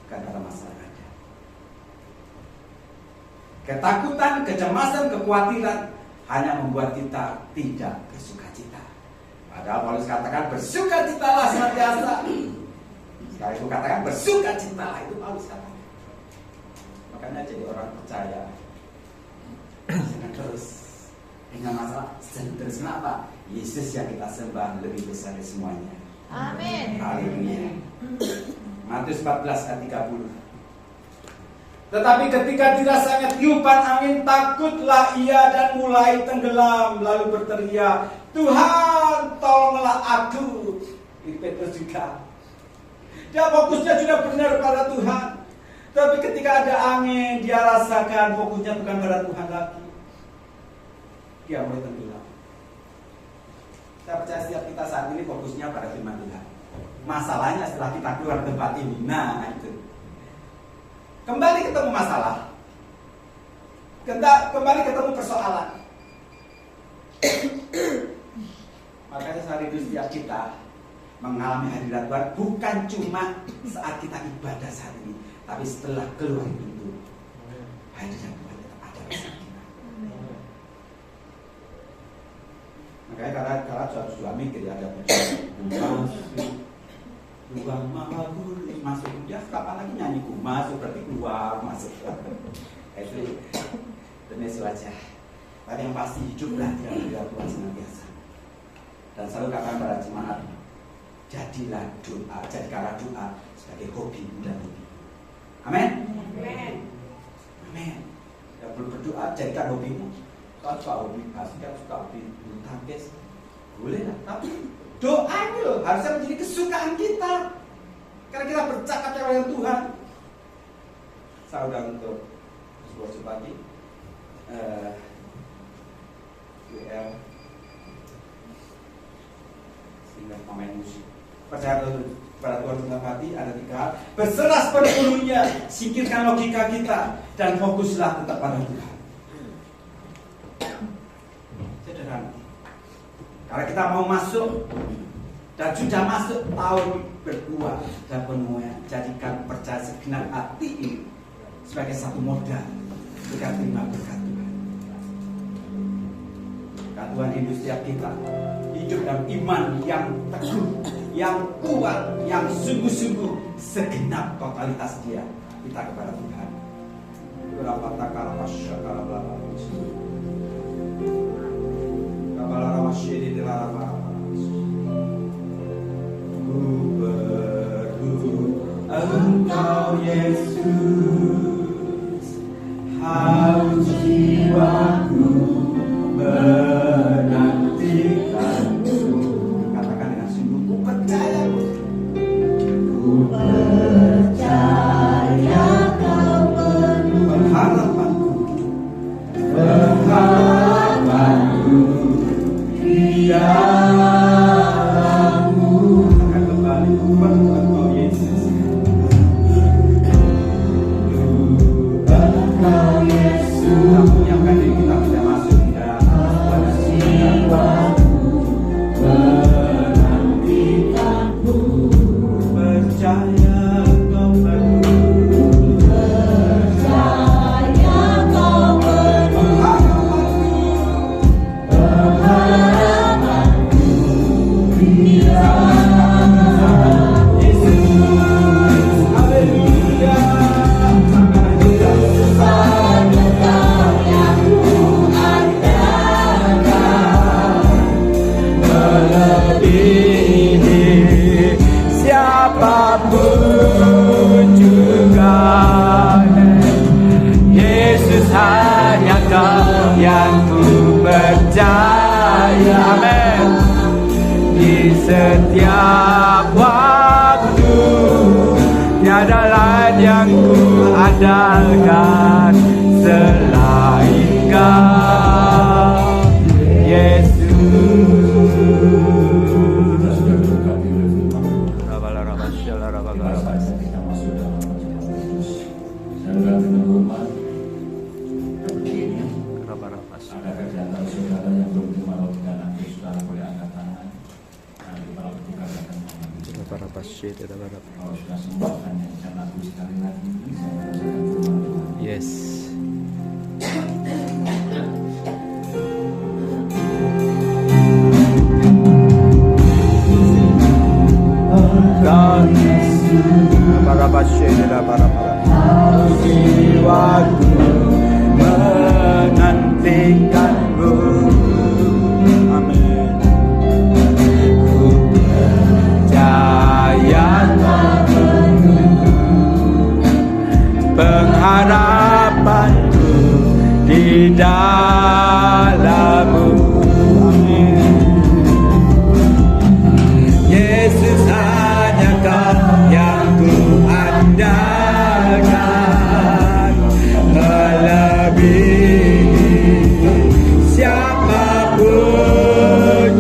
bukan pada masalah yang ada. Ketakutan, kecemasan, kekhawatiran hanya membuat kita tidak bersukacita. Padahal Paulus katakan bersukacitalah senantiasa. Sekali itu katakan bersukacitalah, itu Paulus katakan. Makanya jadi orang percaya jangan terus dengan masalah, terus kenapa? Yesus yang kita sembah lebih besar dari semuanya. Amin. Haleluya. Matius 14 ayat 30. Tetapi ketika dirasanya tiupan angin, takutlah ia dan mulai tenggelam, lalu berteriak, Tuhan tolonglah aku. Ini Petrus juga. Dia fokusnya sudah benar pada Tuhan. Tapi ketika ada angin, dia rasakan fokusnya bukan pada Tuhan lagi. Dia mulai tenggelam. Saya percaya setiap kita saat ini fokusnya pada firman Tuhan. Masalahnya setelah kita keluar tempat ini, nah itu. Kembali ketemu masalah, kembali ketemu persoalan. Makanya saya rindu setiap kita mengalami hadirat Tuhan bukan cuma saat kita ibadah saat ini, tapi setelah keluar pintu hadirat Tuhan tetap ada bersama kita. Makanya kalau sudah mikir ada Tuhan maha boleh masuk, dia kapan lagi nyanyi masuk berarti keluar masuk. Itu demi wajah. Tapi yang pasti hiduplah di dalam Tuhan senantiasa. Dan selalu katakan pada jemaat, jadilah doa, jadikanlah doa sebagai hobi dan hobi. Amin. Amin. Amin. Ya perlu berdoa, jadikan hobimu. Kalau suka hobi basket, suka hobi bulu tangkis, boleh lah. Tapi doa ini loh harusnya menjadi kesukaan kita, karena kita bercakap dengan Tuhan. Saya udah untuk sebuah pagi WL sehingga pemain musik. Percaya pada Tuhan dengan hati ada 3 hal. Berserah sepenuhnya, singkirkan logika kita dan fokuslah tetap pada Tuhan. Sederhana. Karena kita mau masuk dan sudah masuk tahun berdua dan penuhnya, jadikan percaya segenap hati ini sebagai satu modal kita terima berkat Tuhan. Tuhan rindu setiap kita hidup dalam iman yang teguh, yang kuat, yang sungguh-sungguh segenap totalitas dia kita kepada Tuhan. Berapa takala masyakala ku berguru Engkau Yesus, haus jiwaku menantikanmu. Katakan dengan sungguh, ku percaya. Ku percaya kau penuh pengharapanku, pengharapanku di dalammu. Akan kembali ku penuh Engkau Yesus. Engkau Yesus. Kita menyiapkan diri kita bisa masuk di dalam jiwaku menantikanmu. Percaya kau penuh, percaya kau penuh pengharapanku di dalam Yesus. Haleluya. Siapapun juga, Yesus hanya Kau yang ku percaya. Amin. Di setiap waktu tiada lain yang ku andalkan selain Kau, Yesus. Kita masuk dalam perjamuan kudus. Saudara dengan hormat, kita berdiri. Ada di antara saudara yang belum terima roti dan akhir, saudara boleh angkat tangan. Nanti para petugas akan mengambil. Kalau sudah semua akan nyanyikan lagu sekali lagi. Saya merasakan firman Tuhan. Yes. Engkau Yesus, jiwaku menantikanmu. Amin. Ku percaya pengharapanku di dalammu. Amin. Yesus hanya Kau yang ku andalkan, melebihi siapapun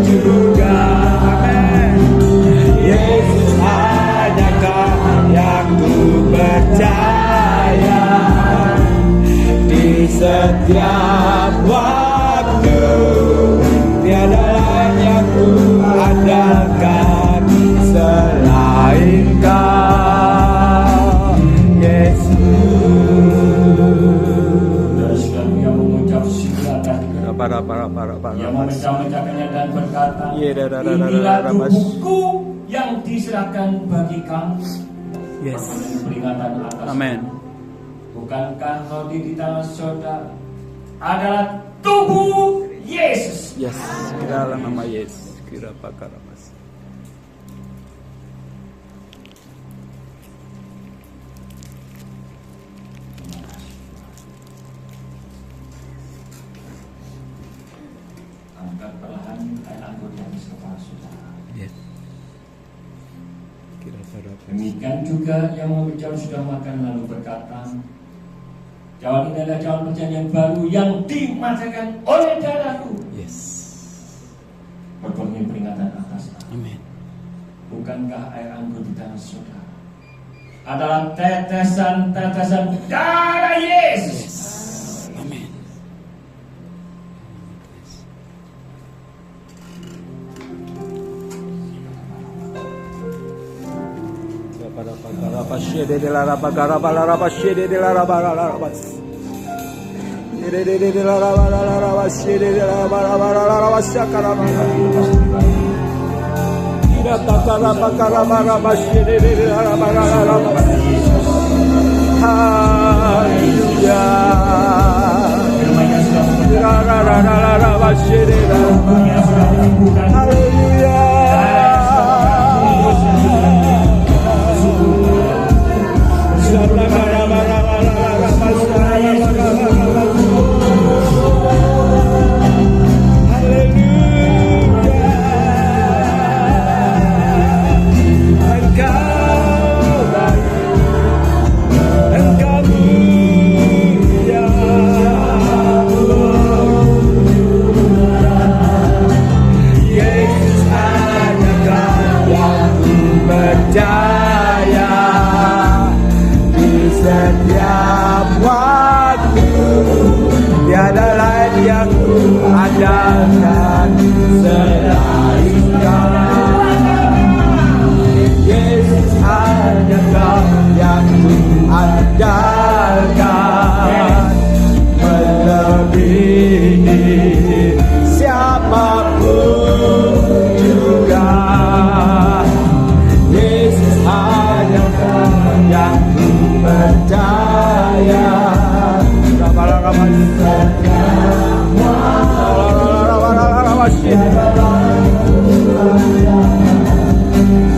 juga. Amin. Yesus hanya Kau yang ku percaya. Di setiap waktu tiada lain yang ku andalkan selain Kau, Yesus. Saudara yang mengucap silakan, yang memecah-mecahkannya dan berkata, inilah tubuhku yang diserahkan bagi kamu. Yes. Peringatan atas. Amin. Bukankah roti di tangan saudara adalah tubuh Yesus? Yes. Dalam nama Yesus. Kira pakar mas. Angkat perlahan air anggur di atas kepala saudara. Yes. Kira pakar. Demikian juga yang mengucap sudah makan lalu berkata, cawan ini adalah cawan perjanjian baru yang dimatikan oleh darahku. Yes. Berpenuhi peringatan atas. Amin. Bukankah air anggur di tangan saudara adalah tetesan-tetesan darah Yesus? Amin. Setiap waktu tiada lain yang ku andalkan selain Kau. Yesus hanya Kau yang ku andalkan, melebihi siapapun juga. Yesus hanya Kau yang ku percaya.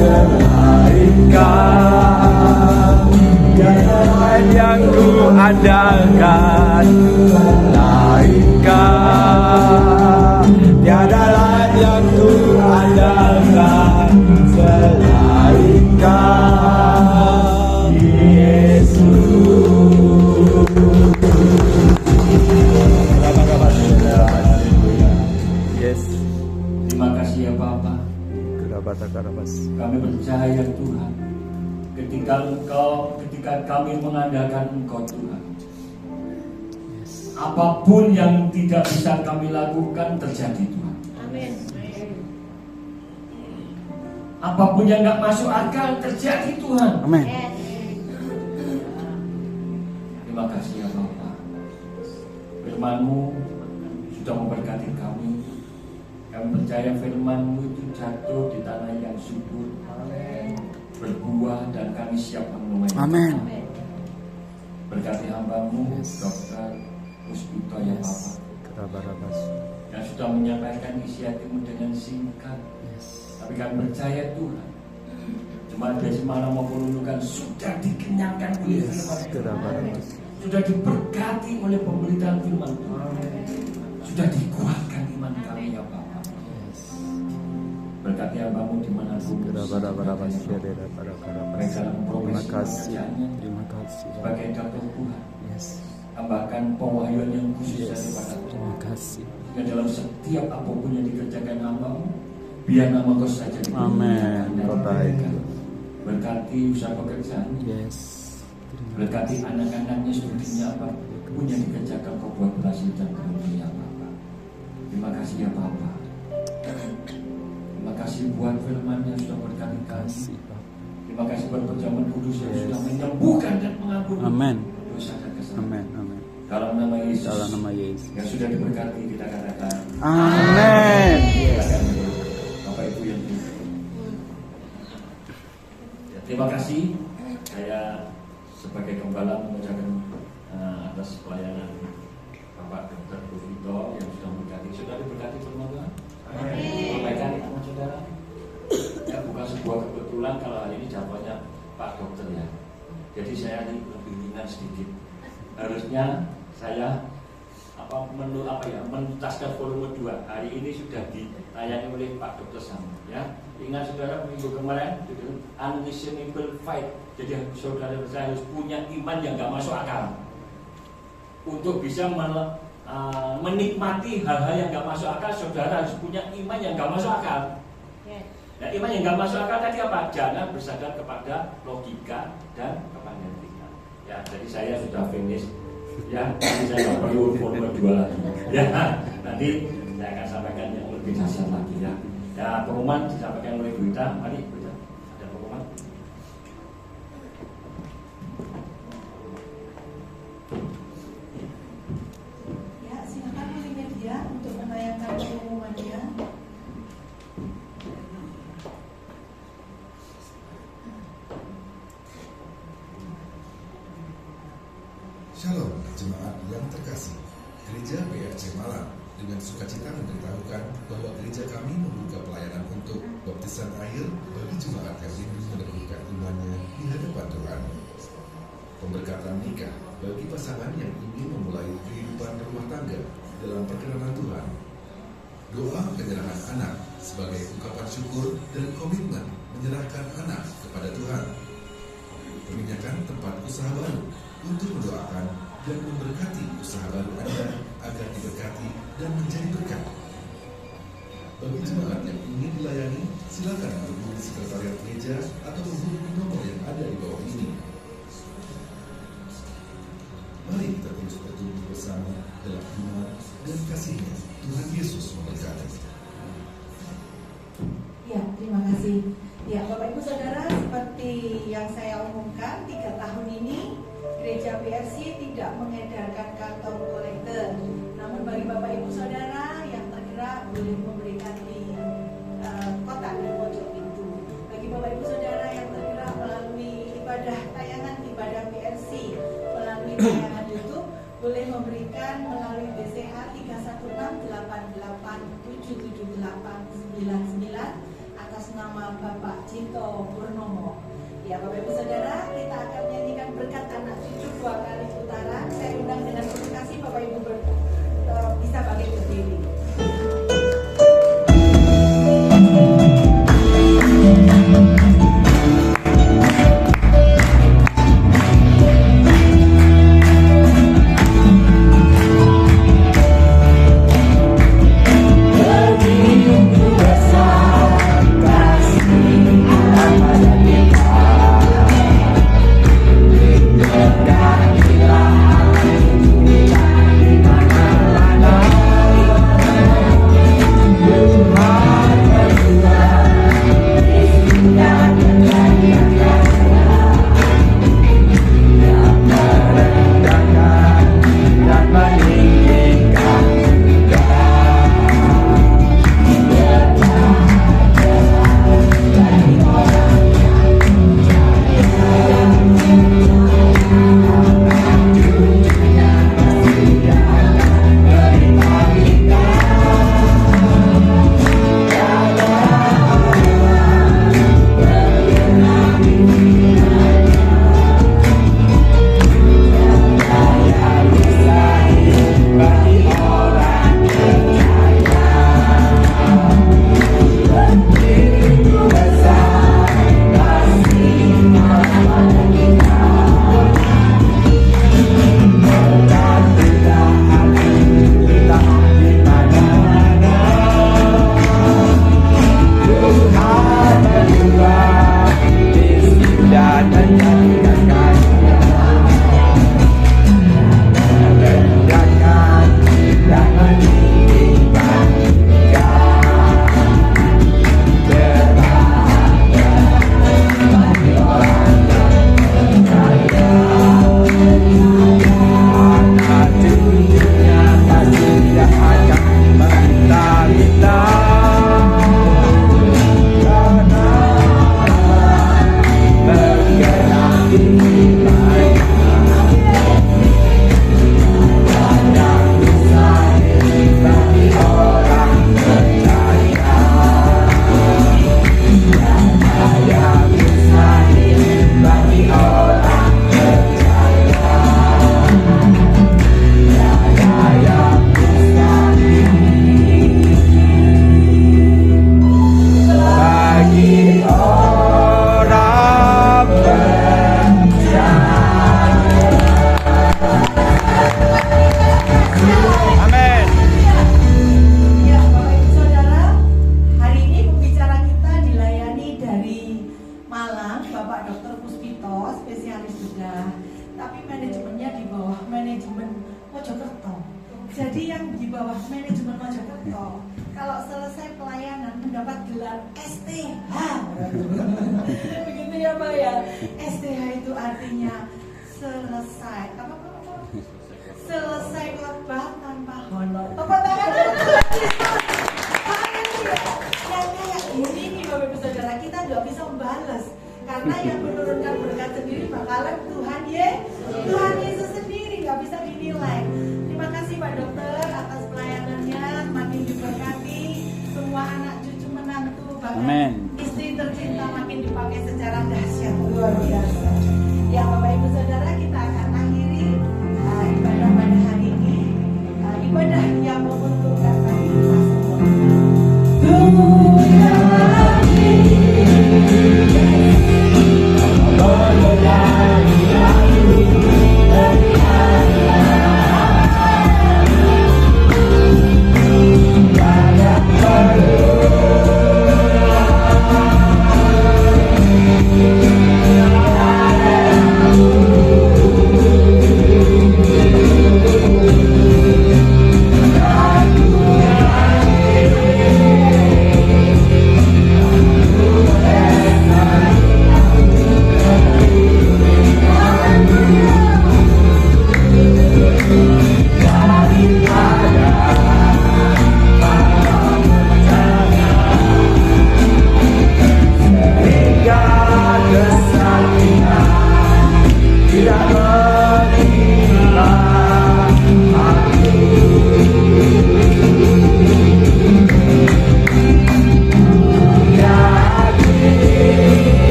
Selain Kau, tiada lain yang ku andalkan. Selain Kau, tiada lain yang ku andalkan. Selain Kau, Yesus. Yes. Terima kasih ya Bapa. Kami percaya Tuhan, ketika kami mengandalkan Engkau Tuhan, apapun yang tidak bisa kami lakukan terjadi Tuhan. Amin. Apapun yang nggak masuk akal terjadi Tuhan. Amin. Terima kasih ya Bapa. Firman-Mu sudah memberkati kami. Kami percaya firman-Mu itu jatuh di tanah yang subur, berbuah, dan kami siap menuai. Amin. Berkati hamba-Mu, Dr. Puspito ya Bapa, yang sudah menyampaikan isi hati-Mu dengan singkat. Tapi kami percaya Tuhan, jemaat Besi Malam maupun Lulukan sudah dikenyangkan oleh firman, sudah diberkati oleh pemberitaan firman Tuhan, sudah dikuatkan iman kami ya Bapak. Berkati hamba-Mu dimanapun mereka memproses pekerjaannya sebagai dokter Tuhan. Tambahkan pewahyuan yang khusus daripada Tuhan. Dan dalam setiap apapun yang dikerjakan hamba-Mu, biar nama Kau saja dimuliakan dan diberkati. Berkati usaha pekerjaan, berkati anak-anaknya, studinya apa pun yang dikerjakan Kau buat berhasil dan berhasil ya Bapak. Terima kasih ya Bapak. Terima kasih buat firman yang sudah berkali-kali. Terima kasih buat perjamuan kudus yang sudah menyembuhkan dan mengampuni dosa dan kesalahan. Dalam nama Yesus, yang sudah diberkati kita katakan Amin. Bapak Ibu yang terima kasih. Saya sebagai gembala mengucapkan atas pelayanan Bapak Dr. Puspito yang sudah memberkati. Sudah diberkati semua Tuhan. Sampaikan sama saudara. Ya, bukan sebuah kebetulan kalau hari ini jadwalnya Pak Dokter ya. Jadi saya ini lebih ringan sedikit. Harusnya saya menuntaskan volume 2. Hari ini sudah ditayangkan oleh Pak Dr. Sam ya. Ingat saudara, minggu kemarin unreasonable fight. Jadi saudara saya harus punya iman yang gak masuk akal untuk bisa menikmati hal-hal yang gak masuk akal. Saudara harus punya iman yang gak masuk akal. Nah, iman yang gak masuk akal tadi apa? Jangan bersandar kepada logika dan kepandaian. Ya, jadi saya sudah finish. Ya, nanti saya nggak perlu volume 2 lagi. Ya, nanti saya akan sampaikan yang lebih dahsyat lagi ya. Ya, pengumuman disampaikan oleh Bu Ita. Mari Bu Ita, ada pengumuman. sukacita memberitahukan bahwa gereja kami membuka pelayanan untuk baptisan air bagi jemaat yang ingin meneguhkan imannya di hadapan Tuhan. Pemberkatan nikah bagi pasangan yang ingin memulai kehidupan rumah tangga dalam perkenanan Tuhan. Doa penyerahan anak sebagai ungkapan syukur dan komitmen menyerahkan anak kepada Tuhan. Peminjakan tempat usaha baru untuk mendoakan dan memberkati usaha baru Anda agar diberkati dan menjadi berkat. Bagi jemaat yang ingin dilayani, silakan menghubungi sekretariat gereja atau menghubungi nomor yang ada di bawah ini. Mari kita terus bertumbuh bersama dalam iman dan kasih-Nya. Tuhan Yesus memberkati. Ya, terima kasih. Ya, Bapak Ibu Saudara, seperti yang saya umumkan, 3 tahun ini Gereja PRC tidak mengedarkan kantong kolektor. Namun bagi Bapak Ibu Saudara yang tergerak boleh memberikan di kotak di pojok pintu. Bagi Bapak Ibu Saudara yang tergerak melalui tayangan ibadah PRC melalui tayangan YouTube, boleh memberikan melalui BCA 31688777899 atas nama Bapak Cito Purnomo. Ya, Bapak Ibu Saudara, kita akan menyanyikan berkat anak cucu 2 kali putaran. Saya undang dengan penuh kasih Bapak Ibu bisa bangkit berdiri. Jadi yang di bawah manajemen Mojokerto kalau selesai pelayanan mendapat gelar STH. Begitu ya Pak ya. STH itu artinya selesai apa? Selesai khotbah tanpa honor. Tepuk tangan. Yang kayak gini nih Bapak Ibu Saudara, kita nggak bisa membalas karena yang menurunkan berkat sendiri bakalan Tuhan Yesus sendiri, nggak bisa dinilai. Terima kasih Pak Dokter atas pelayanannya. Amin. Istri tercinta makin dipakai secara dahsyat luar biasa. Ya Bapak Ibu Saudara, kita akan akhiri ibadah pada hari ini. Ibadah yang menguntungkan bagi kita semua.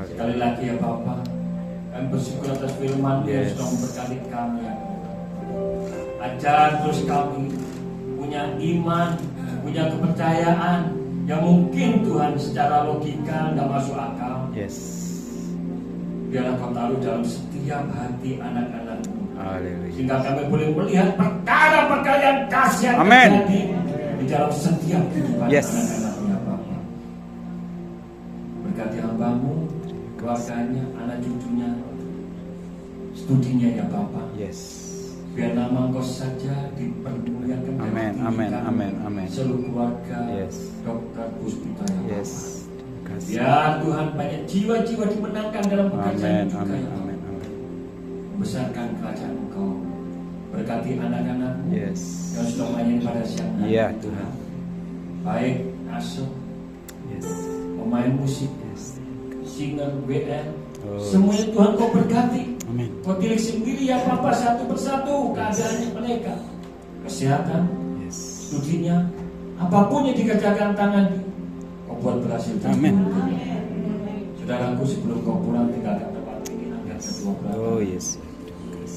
Sekali lagi ya Bapak, kami bersyukur atas firman yang sudah memberkati kami. Ajar terus kami punya iman, punya kepercayaan yang mungkin Tuhan secara logika nggak masuk akal. Biarlah Kau taruh dalam setiap hati anak-anak-Mu, sehingga kami boleh melihat perkara-perkara yang dahsyat terjadi di dalam setiap kehidupan anak-anak-Mu ya Bapak. Berkati hamba-Mu, keluarganya, anak cucunya, studinya ya Bapak. Biar nama Engkau saja dipermuliakan. Amin. Seluruh keluarga, Dokter Puspita ya Bapak. Biar Tuhan banyak jiwa-jiwa dimenangkan dalam pekerjaan juga ya Bapak. Besarkan kerajaan Engkau. Berkati anak-anak yang sudah melayani pada siang hari Tuhan. Baik asuh, pemain musik, singer, WN, semuanya Tuhan Kau berkati. Kau pilih sendiri ya Bapak satu persatu keadaannya mereka, kesehatan, studinya, apapun yang dikerjakan tangan Kau buat berhasil. Saudaraku, sebelum kau pulang tinggalkan tempat ini, angkat kedua belah.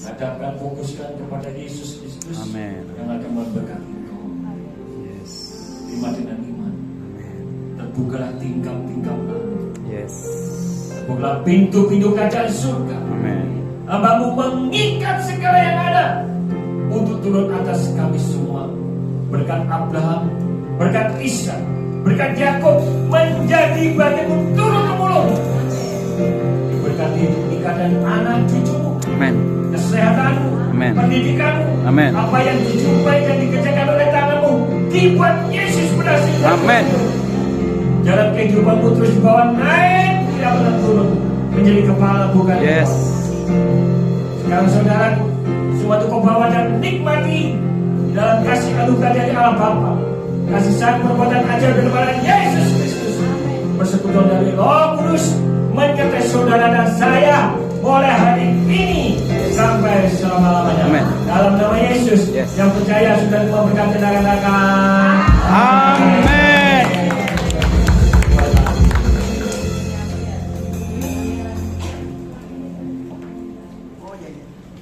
Hadapkan, fokuskan kepada Yesus Kristus yang akan memberkati kau. Terima dengan iman. Terbukalah tingkap-tingkap. Terbukalah pintu-pintu kerajaan surga. Hamba-Mu mengikat segala yang ada untuk turun atas kami semua. Berkat Abraham, berkat Ishak, berkat Yakub menjadi bagian-Mu turun-temurun. Diberkati nikah dan anak cucumu, kesehatan-Mu, pendidikan-Mu, apa yang dijumpai dan dikerjakan oleh tangan-Mu dibuat Yesus berhasil. Jalan kehidupan-Mu terus dibawa naik, tidak pernah turun. menjadi kepala bukan Yes. Sekarang saudara, suatu kau bawa dan nikmati dalam kasih anugerah dari Allah Bapa, kasih sayang perbuatan ajar kebenaran Yesus Kristus, persekutuan dari Roh Kudus menyertai saudara dan saya mulai hari ini sampai selama-lamanya. Amen. Dalam nama Yesus, Yes. yang percaya sudah memberikan kenangan. Amin.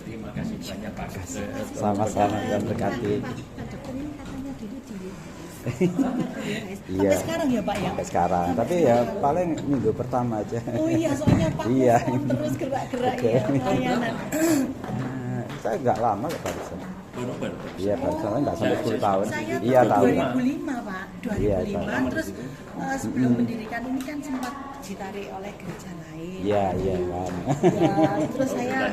Terima kasih banyak Pak. Sama-sama, Tuhan berkati. Iya. Sampai sekarang ya Pak ya? Sampai sekarang, tapi ya paling minggu pertama aja. Oh iya, soalnya Pak Iya. terus gerak-gerak Oke. ya pelayanan. Saya nggak lama kok barusan. Iya, barusan nggak sampai 10 tahun. Saya Iya, tahun tahu. 2005 Pak, 2005 Iya, tahu. terus sebelum mendirikan ini kan sempat ditarik oleh gereja lain. Iya, iya kan. Ya, terus saya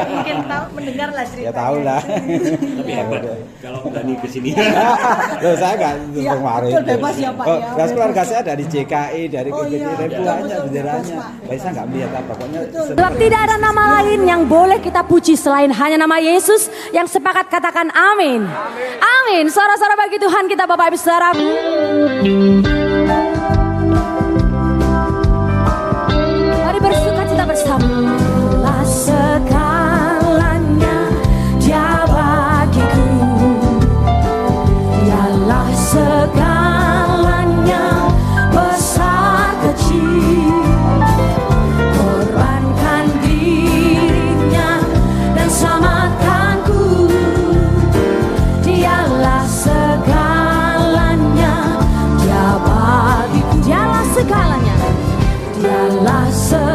mungkin tahu mendengar lah ceritanya. Ya tahu lah. Tapi hebat kalau berani ke sini. Loh, saya nggak Iya, kemarin. betul, bebas ya, Pak, ya, Kelas keluarga bebas. saya dari JKI, dari Oh, iya, dari betul, banyak betul, benderanya. bebas, Pak. Baik, saya nggak melihat apa. Pokoknya Sebab tidak ada nama lain yang boleh kita puji selain hanya nama Yesus. Yang sepakat katakan amin. Amin. Suara-suara bagi Tuhan kita Bapak Ibu Saudara. Mari bersuka cita bersama. Allah segalanya Dia bagiku. Dialah segalanya besar kecil. Korbankan dirinya dan selamatkanku. Dialah segalanya Dia bagiku. Dialah segalanya. Dialah segalanya